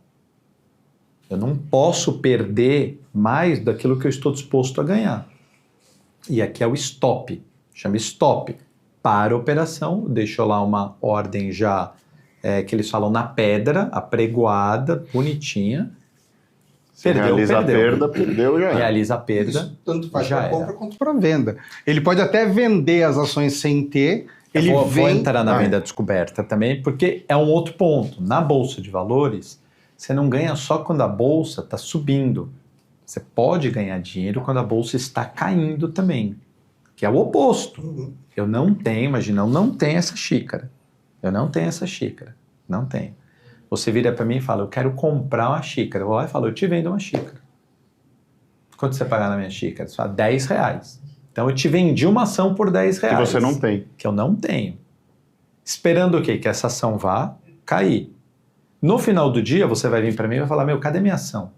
Eu não posso perder mais daquilo que eu estou disposto a ganhar. E aqui é o stop. Chama stop. Para a operação, deixo lá uma ordem já, que eles falam na pedra, apregoada, bonitinha.
Realiza a perda, perdeu, já era.
Realiza a perda.
Isso tanto faz para compra quanto para venda. Ele pode até vender as ações sem ter.
Vou entrar na venda descoberta também, porque é um outro ponto. Na Bolsa de Valores, você não ganha só quando a Bolsa está subindo. Você pode ganhar dinheiro quando a Bolsa está caindo também, que é o oposto. Eu não tenho, imagina, eu não tenho essa xícara. Eu não tenho essa xícara. Não tenho. Você vira para mim e fala, eu quero comprar uma xícara. Eu vou lá e falo, eu te vendo uma xícara. Quanto você pagar na minha xícara? Você fala, R$10. Então eu te vendi uma ação por R$10.
Que você não tem.
Que eu não tenho. Esperando o quê? Que essa ação vá cair. No final do dia, você vai vir para mim e vai falar, cadê minha ação?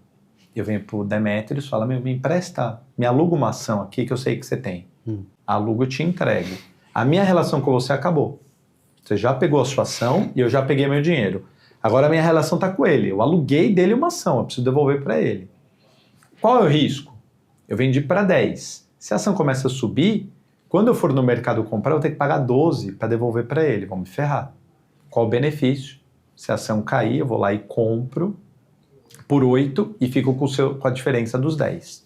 Eu venho pro Demetrius e falo, me empresta, me aluga uma ação aqui que eu sei que você tem. Alugo e te entrego. A minha relação com você acabou. Você já pegou a sua ação e eu já peguei meu dinheiro. Agora a minha relação está com ele. Eu aluguei dele uma ação, eu preciso devolver para ele. Qual é o risco? Eu vendi para 10. Se a ação começa a subir, quando eu for no mercado comprar, eu vou ter que pagar 12 para devolver para ele. Vão me ferrar. Qual o benefício? Se a ação cair, eu vou lá e compro por 8 e fico com a diferença dos 10.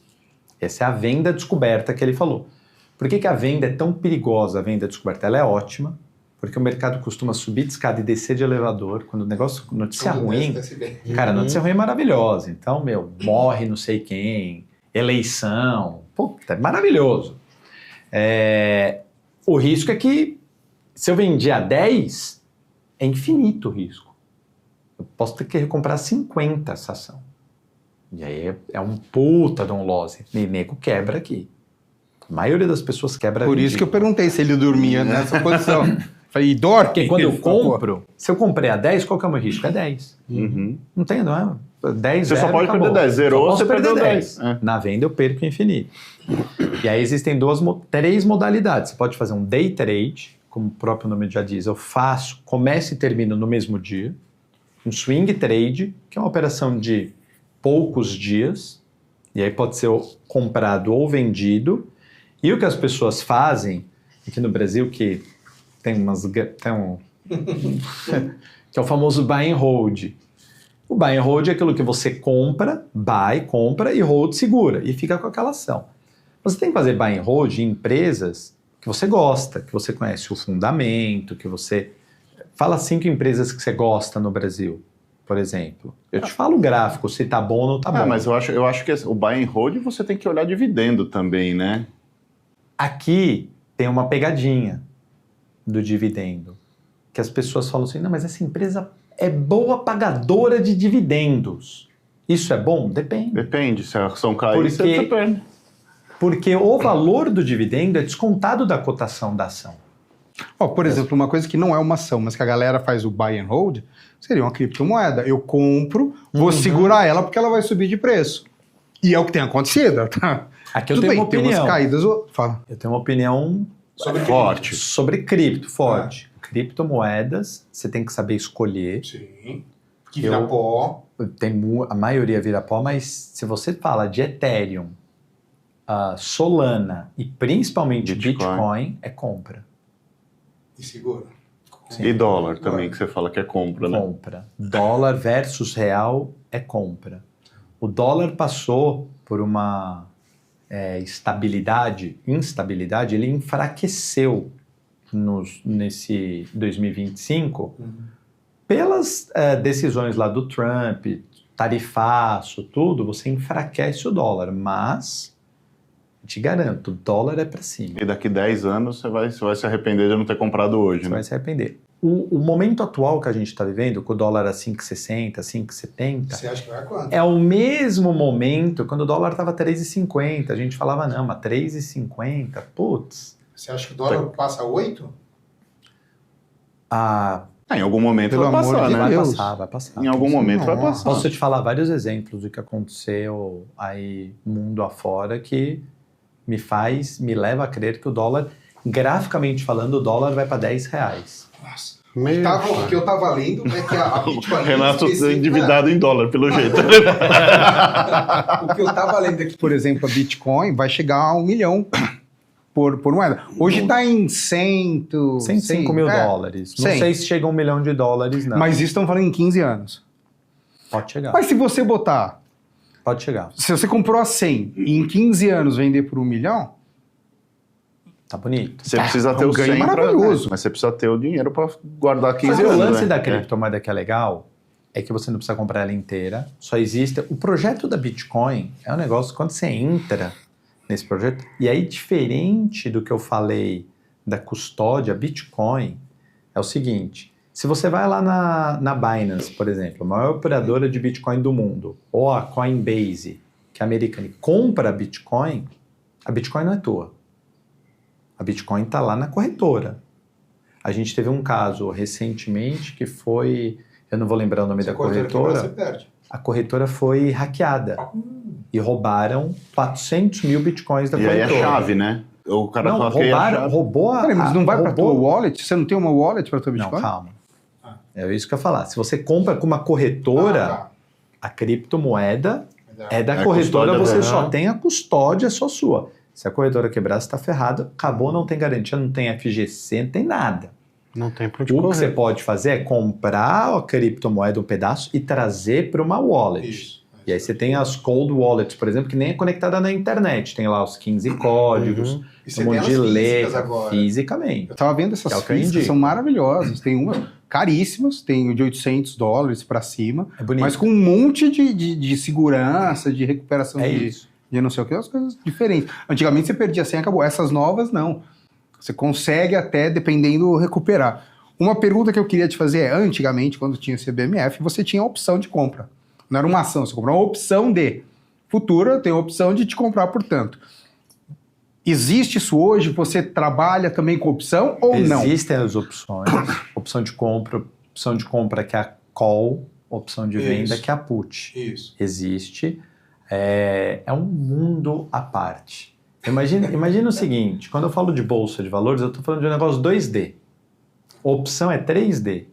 Essa é a venda descoberta que ele falou. Por que a venda é tão perigosa, a venda descoberta? Ela é ótima, porque o mercado costuma subir de escada e descer de elevador. Quando o negócio, notícia ruim, cara, notícia ruim é maravilhosa. Então, morre não sei quem, eleição, puta, é maravilhoso. O risco é que, se eu vendi a 10, é infinito o risco. Eu posso ter que recomprar 50 essa ação. E aí é um puta de um loss. E nego quebra aqui. A maioria das pessoas quebra.
Por isso que eu perguntei se ele dormia nessa posição. Falei, dorme?
Porque quando eu compro, se eu comprei a 10, qual que é o meu risco? É 10. Não tem, não é? 10,
você só pode
acabou.
perder 10. Zerou, você perdeu 10.
Na venda eu perco infinito. E aí existem 3 modalidades. Você pode fazer um day trade, como o próprio nome já diz. Eu começo e termino no mesmo dia. Um swing trade, que é uma operação de poucos dias. E aí pode ser comprado ou vendido. E o que as pessoas fazem, aqui no Brasil, que tem que é o famoso buy and hold. O buy and hold é aquilo que você compra e hold segura, e fica com aquela ação. Você tem que fazer buy and hold em empresas que você gosta, que você conhece o fundamento, que você... Fala 5 empresas que você gosta no Brasil, por exemplo. Eu te falo o gráfico, se tá bom ou não tá bom.
Mas eu acho que o buy and hold você tem que olhar dividendo também, né?
Aqui tem uma pegadinha do dividendo, que as pessoas falam assim, não, mas essa empresa é boa pagadora de dividendos. Isso é bom? Depende.
Depende, se a ação cair, você perde.
Porque o valor do dividendo é descontado da cotação da ação.
Por exemplo, uma coisa que não é uma ação, mas que a galera faz o buy and hold, seria uma criptomoeda. Eu compro, vou segurar ela porque ela vai subir de preço. E é o que tem acontecido, tá?
Aqui eu tenho uma opinião.
Tem umas caídas... Fala.
Eu tenho uma opinião sobre cripto, forte. Criptomoedas, você tem que saber escolher.
Sim. Que vira pó.
A maioria vira pó, mas se você fala de Ethereum, Solana e principalmente Bitcoin é compra.
E segura.
Sim. E dólar também, que você fala que é compra, né?
Compra. Dólar versus real é compra. O dólar passou por uma instabilidade, ele enfraqueceu nesse 2025 pelas decisões lá do Trump, tarifaço, tudo, você enfraquece o dólar, mas te garanto, o dólar é para cima.
E daqui 10 anos você vai se arrepender de não ter comprado hoje, né?
Você vai se arrepender. O momento atual que a gente está vivendo, com o dólar a 5,60, 5,70...
Você acha que vai a quanto?
É o mesmo momento quando o dólar estava 3,50. A gente falava, não, mas 3,50, putz...
Você acha que o dólar passa 8?
Em algum momento vai passar, né?
Vai passar.
Em algum momento vai passar.
Posso te falar vários exemplos do que aconteceu aí mundo afora que me leva a crer que o dólar, graficamente falando, o dólar vai para R$10.
Nossa. O que eu tava lendo é que a Bitcoin...
Renato endividado em dólar, pelo jeito.
O que eu tava lendo aqui, por exemplo, a Bitcoin vai chegar a 1 milhão por moeda. Hoje está em
105 mil dólares. Não sei se chega a $1 milhão, não.
Mas isso estão falando em 15 anos.
Pode chegar.
Mas se você botar...
Pode chegar.
Se você comprou a 100 e em 15 anos vender por 1 milhão...
Tá bonito.
Você precisa ter o ganho maravilhoso. Mas você precisa ter o dinheiro para guardar 15 anos.
O lance da criptomoeda que é legal é que você não precisa comprar ela inteira. Só existe... O projeto da Bitcoin é um negócio... Quando você entra nesse projeto... E aí, diferente do que eu falei da custódia, Bitcoin é o seguinte... Se você vai lá na Binance, por exemplo, a maior operadora de Bitcoin do mundo, ou a Coinbase, que é americana, e compra a Bitcoin não é tua. A Bitcoin está lá na corretora. A gente teve um caso recentemente que foi, eu não vou lembrar o nome da corretora.
Você perde.
A corretora foi hackeada e roubaram 400 mil Bitcoins da
E aí
corretora.
a chave, né? O cara
Não,
hackeia a
roubaram,
chave.
roubou a...
Peraí, mas não vai para tua
roubou...
wallet? Você não tem uma wallet para tua
Não,
Bitcoin?
calma. É isso que eu ia falar. Se você compra com uma corretora,
tá.
a criptomoeda é da
É a
corretora,
custódia
você
dela.
só tem a custódia, só sua. Se a corretora quebrar, você está ferrado. Acabou, não tem garantia, não tem FGC, não tem nada.
Não tem pra onde
O que você
correr.
pode fazer é comprar a criptomoeda um pedaço e trazer para uma wallet. E aí você tem as cold wallets, por exemplo, que nem é conectada na internet. Tem lá os 15 códigos,
E
um monte de lei fisicamente.
Eu tava vendo essas
É o que eu
físicas,
indico.
são maravilhosas. Tem umas caríssimas, tem de $800 para cima,
É bonito.
mas com um monte de segurança, de recuperação
É
de,
isso.
de não sei o que, as coisas diferentes. Antigamente você perdia a senha, acabou. Essas novas, não. Você consegue até, dependendo, recuperar. Uma pergunta que eu queria te fazer é, antigamente, quando tinha o CBMF, você tinha a opção de compra. Não era uma ação, você comprou uma opção de. Futura tem a opção de te comprar, portanto. Existe isso hoje? Você trabalha também com opção ou não?
Existem as opções. Opção de compra que é a call, opção de venda
Isso.
que é a put.
Isso.
Existe. É um mundo à parte. Imagina o seguinte, quando eu falo de bolsa de valores, eu estou falando de um negócio 2D. Opção é 3D.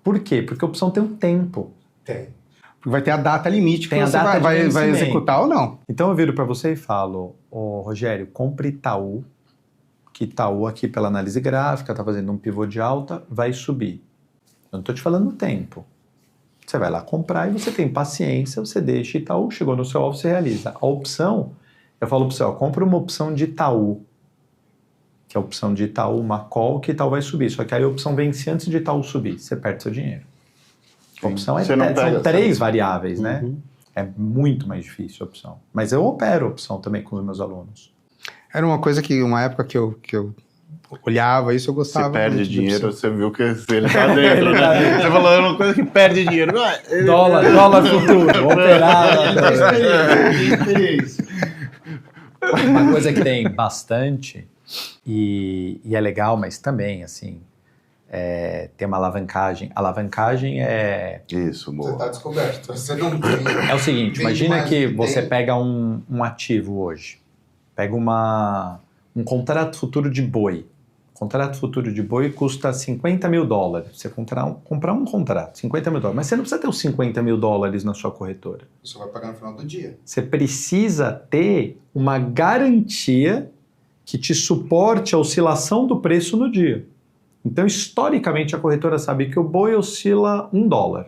Por quê? Porque a opção tem um tempo.
Tem. Vai ter a data limite que
Tem a
você
data de
vai
vencimento.
executar ou não.
Então eu viro para você e falo, ô Rogério, compre Itaú, que Itaú aqui pela análise gráfica está fazendo um pivô de alta, vai subir. Eu não estou te falando o tempo. Você vai lá comprar e você tem paciência, você deixa Itaú, chegou no seu alvo, você realiza. A opção, eu falo para você, compra uma opção de Itaú, que é a opção de Itaú, uma call, que Itaú vai subir. Só que aí a opção vence antes de Itaú subir, você perde seu dinheiro. A opção
Você não pega,
são
você-
3 variáveis, né?
Uhum.
É muito mais difícil a opção. Mas eu opero a opção também com os meus alunos.
Era uma coisa que, uma época que eu olhava isso, eu gostava.
Você perde
muito de
dinheiro,
opção.
você viu que ele tá dentro, né? Você falou, é uma coisa que perde dinheiro.
Dólar futuro, operar.
Experiência.
Uma coisa que tem bastante e é legal, mas também, assim, tem uma alavancagem. Alavancagem é
Isso, boa.
descoberto. Você não tem.
o seguinte,
Vende
imagina
mais
que
do que
você
tem.
pega um ativo hoje, pega um contrato futuro de boi. Contrato futuro de boi custa $50 mil. Você comprar um contrato, $50 mil. Mas você não precisa ter os $50 mil na sua corretora.
Você vai pagar no final do dia.
Você precisa ter uma garantia que te suporte a oscilação do preço no dia. Então, historicamente, a corretora sabe que o boi oscila $1.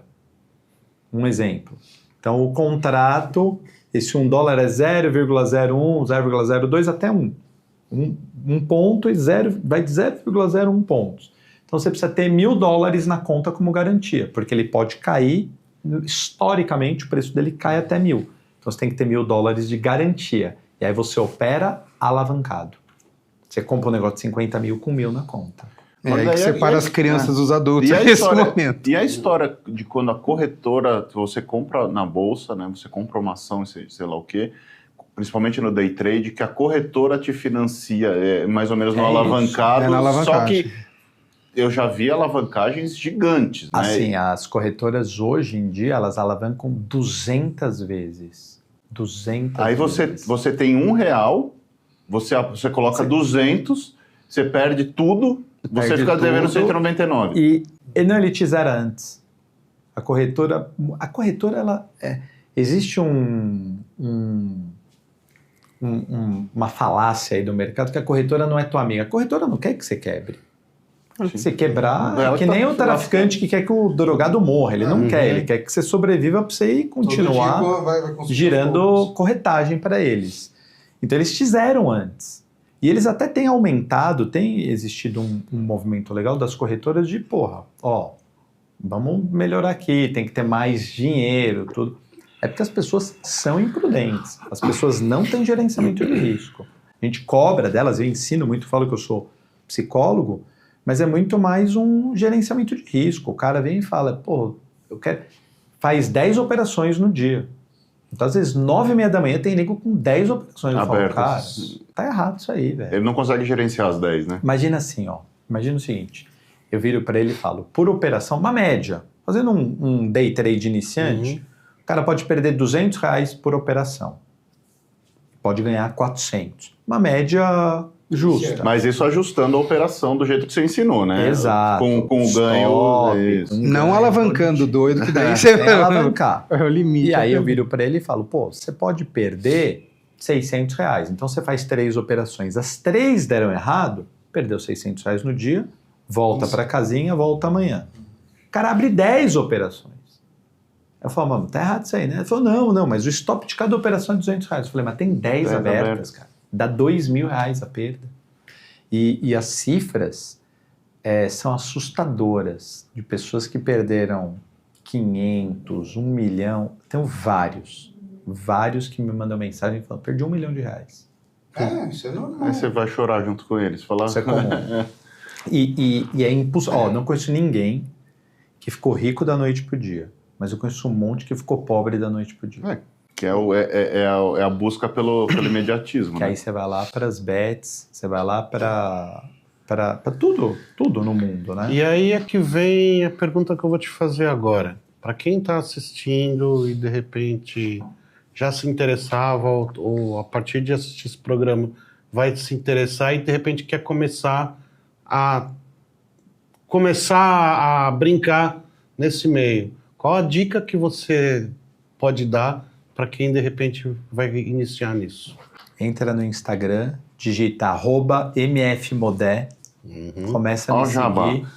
Um exemplo. Então, o contrato, esse $1 é 0,01, 0,02 até 1. Um ponto e vai de 0,01 pontos. Então, você precisa ter $1.000 na conta como garantia, porque ele pode cair, historicamente, o preço dele cai até 1.000. Então, você tem que ter $1.000 de garantia. E aí você opera alavancado. Você compra um negócio de 50 mil com 1.000 na conta.
É
Mas
aí
aí
que
é-
separa as crianças dos adultos
E a,
nesse
história,
momento.
e a história de quando a corretora, você compra na bolsa, né? Você compra uma ação, sei lá o quê, principalmente no day trade, que a corretora te financia mais ou menos no
É isso.
alavancado,
É na
só
alavancagem.
que eu já vi alavancagens gigantes, né?
Assim, as corretoras hoje em dia, elas alavancam 200 vezes. 200
Aí
vezes.
você tem R$1, você coloca 200, você perde tudo, você
Perde
fica devendo
tudo.
199.
E não ele te zera antes. A corretora ela existe uma falácia aí do mercado que a corretora não é tua amiga. A corretora não quer que você quebre. Se você quebrar,
Ela
é que
tá
nem o traficante que quer que o drogado morra. Ele não
Uhum.
quer, ele quer que você sobreviva para você continuar girando corretagem para eles. Então eles fizeram antes. E eles até têm aumentado, tem existido um movimento legal das corretoras de, vamos melhorar aqui, tem que ter mais dinheiro, tudo. É porque as pessoas são imprudentes. As pessoas não têm gerenciamento de risco. A gente cobra delas, eu ensino muito, falo que eu sou psicólogo, mas é muito mais um gerenciamento de risco. O cara vem e fala, eu quero... Faz 10 operações no dia. Então, às vezes, 9h30 da manhã tem nego com 10 operações. Eu falo, cara,
Abertas.
tá errado isso aí, velho.
Ele não consegue gerenciar as 10, né?
Imagina assim, ó. Imagina o seguinte. Eu viro para ele e falo, por operação, uma média. Fazendo um day trade iniciante, o cara pode perder R$200 por operação. Pode ganhar 400. Uma média justa.
Mas isso ajustando a operação do jeito que você ensinou, né?
Exato.
Com o
Stop,
ganho. Isso.
com
Não
ganho,
alavancando doido, que daí
É,
você
é alavancar.
É o limite.
E aí eu viro para ele e falo, pô, você pode perder R$600. Então você faz 3 operações. As 3 deram errado, perdeu R$600 no dia, volta para casinha, volta amanhã. O cara abre 10 operações. Eu falo, mano, tá errado isso aí, né? Ele falou, não, mas o stop de cada operação é R$200. Eu falei, mas tem 10 abertas, cara. Dá R$2.000 a perda. E as cifras são assustadoras de pessoas que perderam 500, 1 milhão. Tenho vários que me mandam mensagem falando, perdi R$1 milhão.
Isso é normal.
Aí você vai chorar junto com eles. Falar...
Isso é comum. E é impossível. Não conheço ninguém que ficou rico da noite pro dia. Mas eu conheço um monte que ficou pobre da noite pro dia.
Que é a busca pelo imediatismo.
Que
né?
aí você vai lá para as bets, você vai lá para tudo no mundo, né?
E aí é que vem a pergunta que eu vou te fazer agora. Para quem está assistindo e de repente já se interessava ou a partir de assistir esse programa vai se interessar e de repente quer começar a brincar nesse meio. Qual a dica que você pode dar para quem de repente vai iniciar nisso?
Entra no Instagram, digita @mfmodé, começa a me seguir,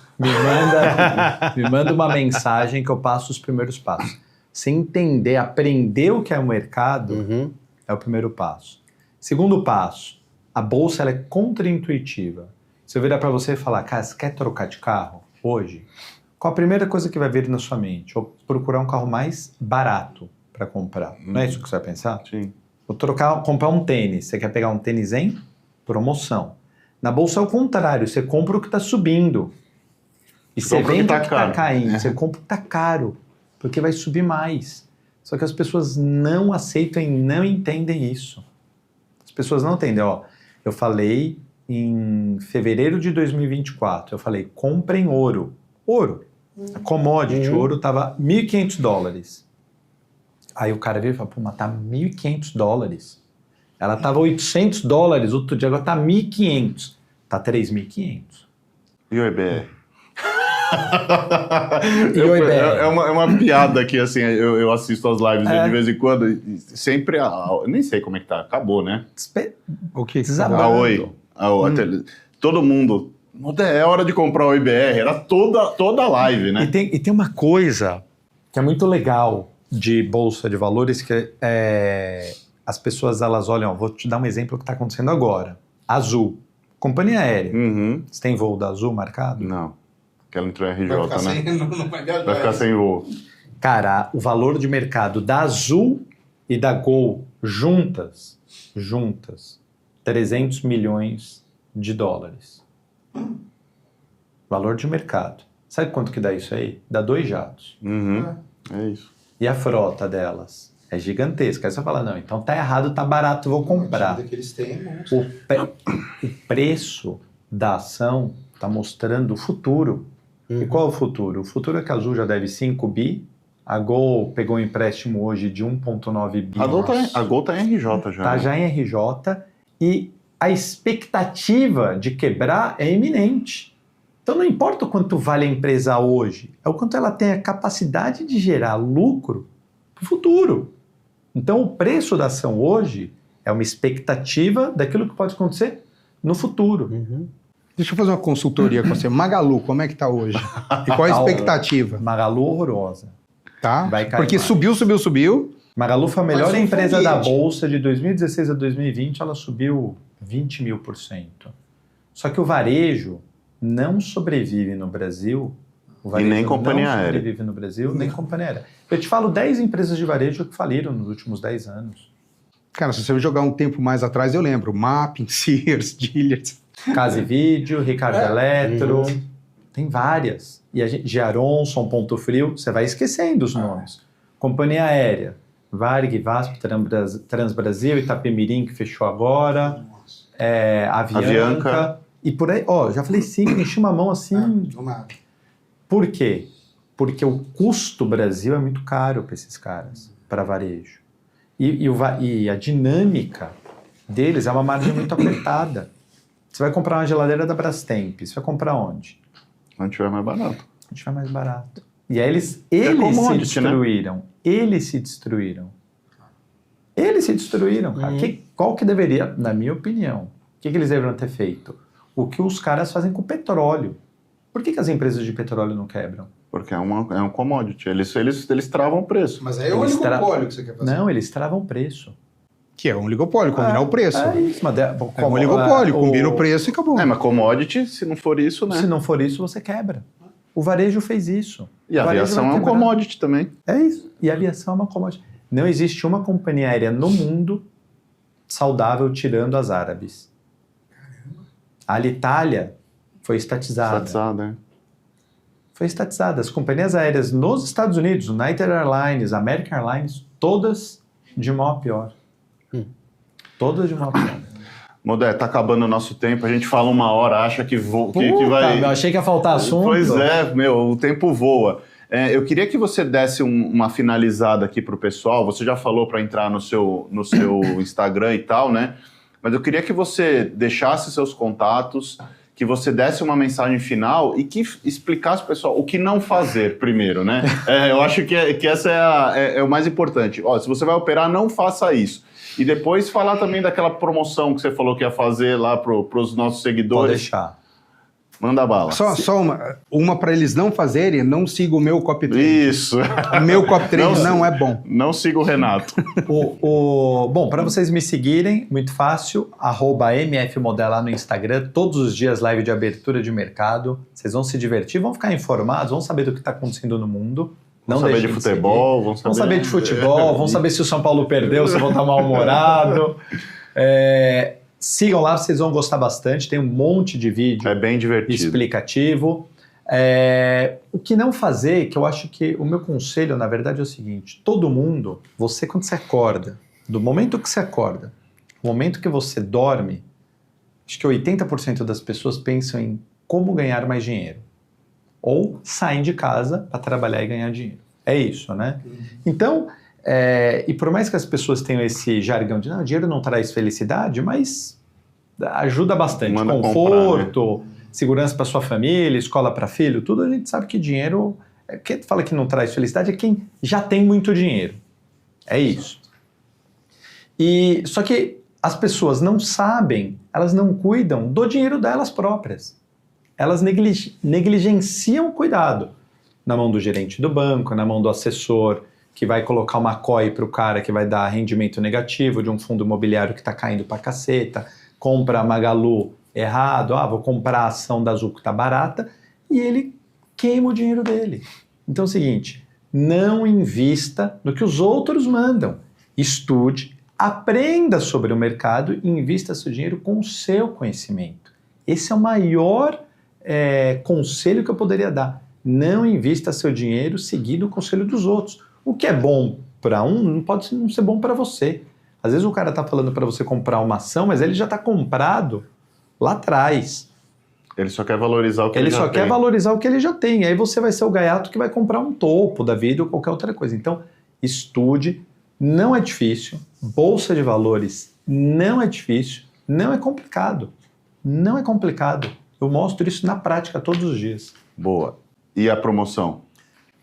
me manda uma mensagem que eu passo os primeiros passos. Você entender, aprender o que é o mercado é o primeiro passo. Segundo passo, a bolsa ela é contraintuitiva. Se eu virar para você e falar, cara, você quer trocar de carro hoje? Qual a primeira coisa que vai vir na sua mente? Ou procurar um carro mais barato para comprar. Não é isso que você vai pensar?
Sim.
Vou comprar um tênis. Você quer pegar um tênis em promoção. Na bolsa é o contrário. Você compra o que está subindo. E você vende o que está caindo. Você compra o que está caro. Porque vai subir mais. Só que as pessoas não aceitam e não entendem isso. As pessoas não entendem. Ó, eu falei em fevereiro de 2024. Eu falei, comprem ouro. Ouro. A commodity, ouro, estava $1.500. Aí o cara veio e falou, pô, mas tá $1.500. Ela tava $800 outro dia, agora tá 1.500. Tá 3.500.
E o EBR?
E o EBR?
É uma piada que, assim, eu assisto as lives de vez em quando, e sempre, eu nem sei como é que tá, acabou, né?
O que?
Desabando.
Todo mundo, é hora de comprar o IBR, era toda a live, né?
E tem uma coisa que é muito legal de bolsa de valores que as pessoas elas olham, vou te dar um exemplo que está acontecendo agora. Azul, companhia aérea. Você tem voo da Azul marcado?
Não, porque ela entrou em RJ,
Vai ficar
né?
não vai viajar.
Vai ficar sem voo.
Cara, o valor de mercado da Azul e da Gol juntas, $300 milhões. Valor de mercado. Sabe quanto que dá isso aí? Dá 2 jatos.
É isso.
E a frota delas é gigantesca. Aí você fala, não, então tá errado, tá barato, vou comprar.
Que eles têm,
O preço da ação tá mostrando o futuro. E qual é o futuro? O futuro é que a Azul já deve 5 bi, a Gol pegou um empréstimo hoje de 1,9 bi.
A Gol tá em RJ já.
Tá
né?
já em RJ e a expectativa de quebrar é iminente. Então não importa o quanto vale a empresa hoje, é o quanto ela tem a capacidade de gerar lucro para o futuro. Então o preço da ação hoje é uma expectativa daquilo que pode acontecer no futuro.
Deixa eu fazer uma consultoria com você. Magalu, como é que tá hoje? E qual a expectativa?
Magalu horrorosa.
Tá?
Vai cair
Porque
mais.
subiu.
Magalu foi a melhor
Mas
empresa da
foguete.
Bolsa de 2016 a 2020, ela subiu 20.000%. Só que o varejo não sobrevive no Brasil. O varejo
E nem companhia
não
aérea.
sobrevive no Brasil, nem companhia aérea. Eu te falo 10 empresas de varejo que faliram nos últimos 10 anos.
Cara, se você jogar um tempo mais atrás, eu lembro. Mapping, Sears, Dillard's.
Casa e Vídeo, Ricardo Eletro, tem várias. E a gente, Gearonson, Ponto Frio, você vai esquecendo os nomes. Companhia aérea, Varig, VASP, Transbrasil, Itapemirim, que fechou agora, Avianca. E por aí, já falei 5, enchi uma mão assim.
Do nada.
Por quê? Porque o custo Brasil é muito caro para esses caras, para varejo. E a dinâmica deles é uma margem muito apertada. Você vai comprar uma geladeira da Brastemp, você vai comprar onde?
Onde tiver mais barato.
Onde tiver mais barato. E aí eles se destruíram. Né? Eles se destruíram. Eles se destruíram, cara. Qual que deveria, na minha opinião, o que eles deveriam ter feito? O que os caras fazem com o petróleo. Por que as empresas de petróleo não quebram?
Porque é um commodity. Eles travam o preço.
Mas aí é o oligopólio que você quer fazer.
Não, eles travam o preço.
Que é um oligopólio, combinar o preço.
É isso, mas
é um oligopólio, combina o preço e acabou.
Mas commodity, se não for isso, né?
Se não for isso, você quebra. O varejo fez isso.
E a aviação é um commodity também.
É isso. E a aviação é uma commodity. Não existe uma companhia aérea no mundo saudável tirando as árabes. Caramba. A Alitalia foi estatizada. Foi estatizada. As companhias aéreas nos Estados Unidos, United Airlines, American Airlines, todas de mal a pior. Todas de mal a pior.
Modé, tá acabando o nosso tempo, a gente fala 1 hora, acha que vai...
Eu achei que ia faltar assunto.
Pois é, o tempo voa. Eu queria que você desse uma finalizada aqui pro pessoal, você já falou para entrar no seu Instagram e tal, né? Mas eu queria que você deixasse seus contatos, que você desse uma mensagem final e que explicasse pro pessoal o que não fazer primeiro, né? Eu acho que essa é o mais importante. Se você vai operar, não faça isso. E depois falar também daquela promoção que você falou que ia fazer lá pros nossos seguidores.
Pode deixar.
Manda bala.
Só uma para eles não fazerem, não siga o meu copy trade.
Isso.
O meu copy trade não é bom.
Não siga o Renato.
Bom, para vocês me seguirem, muito fácil, @mfmodel lá no Instagram, todos os dias live de abertura de mercado. Vocês vão se divertir, vão ficar informados, vão saber do que está acontecendo no mundo.
Vão saber de futebol, vão
saber de futebol, vão saber se o São Paulo perdeu, se vão estar mal-humorado. Sigam lá, vocês vão gostar bastante, tem um monte de vídeo.
É bem divertido.
Explicativo. O que não fazer, que eu acho que o meu conselho, na verdade, é o seguinte: todo mundo, você quando você acorda, do momento que você acorda, do momento que você dorme, acho que 80% das pessoas pensam em como ganhar mais dinheiro. Ou saem de casa para trabalhar e ganhar dinheiro. É isso, né? Então, e por mais que as pessoas tenham esse jargão de dinheiro não traz felicidade, mas ajuda bastante.
Manda
conforto,
comprar, né?
Segurança para sua família, escola para filho, tudo a gente sabe que dinheiro... Quem fala que não traz felicidade é quem já tem muito dinheiro. É isso. Só que as pessoas não sabem, elas não cuidam do dinheiro delas próprias. Elas negligenciam o cuidado na mão do gerente do banco, na mão do assessor que vai colocar uma COI para o cara que vai dar rendimento negativo de um fundo imobiliário que está caindo para caceta, compra a Magalu errado, vou comprar a ação da Azul que está barata, e ele queima o dinheiro dele. Então é o seguinte, não invista no que os outros mandam. Estude, aprenda sobre o mercado e invista seu dinheiro com o seu conhecimento. Esse é o maior conselho que eu poderia dar. Não invista seu dinheiro seguindo o conselho dos outros. O que é bom para um não pode não ser bom para você. Às vezes o cara está falando para você comprar uma ação, mas ele já está comprado lá atrás.
Ele só quer valorizar o que ele já tem.
Ele só quer valorizar o que ele já tem. Aí você vai ser o gaiato que vai comprar um topo da vida ou qualquer outra coisa. Então, estude. Não é difícil. Bolsa de valores não é difícil. Não é complicado. Não é complicado. Eu mostro isso na prática todos os dias.
Boa. E a promoção?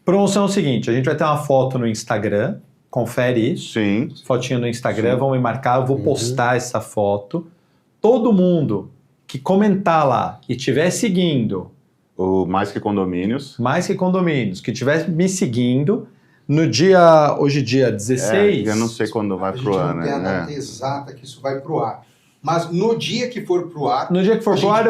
Promoção é o seguinte, a gente vai ter uma foto no Instagram, confere isso.
Sim.
Fotinho no Instagram, vão me marcar, eu vou postar essa foto. Todo mundo que comentar lá e estiver seguindo...
O Mais Que Condomínios.
Mais Que Condomínios, que estiver me seguindo, no dia... Hoje dia 16...
eu não sei quando vai pro ar, né?
A gente não tem a data exata que isso vai pro ar. Mas no dia que for pro ar...
No dia que for pro ar,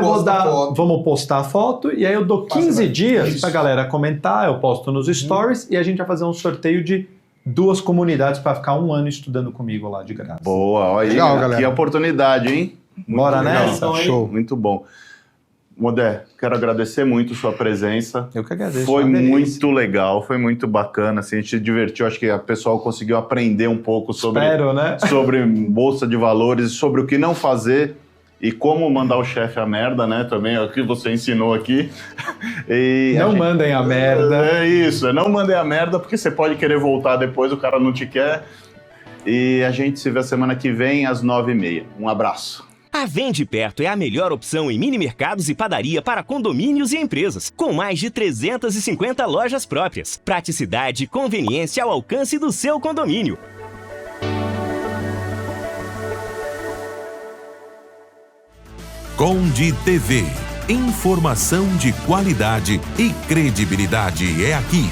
vamos postar a foto e aí eu dou 15 dias pra galera comentar, eu posto nos stories e a gente vai fazer um sorteio de 2 comunidades para ficar 1 ano estudando comigo lá de graça.
Boa, olha aí,
legal, galera.
Que oportunidade, hein?
Bora nessa?
Show. Muito bom. Modé, quero agradecer muito sua presença.
Eu que agradeço.
Foi
uma delícia.
muito legal, foi muito bacana, assim, a gente se divertiu, acho que o pessoal conseguiu aprender um pouco
Espero, né?
sobre bolsa de valores, sobre o que não fazer e como mandar o chefe a merda, né? Também é o que você ensinou aqui. E
Não mandem a merda.
É isso, não mandem a merda, porque você pode querer voltar depois, o cara não te quer. E a gente se vê a semana que vem às 9h30. Um abraço.
A Vende Perto é a melhor opção em mini mercados e padaria para condomínios e empresas, com mais de 350 lojas próprias. Praticidade e conveniência ao alcance do seu condomínio.
Conde TV. Informação de qualidade e credibilidade é aqui.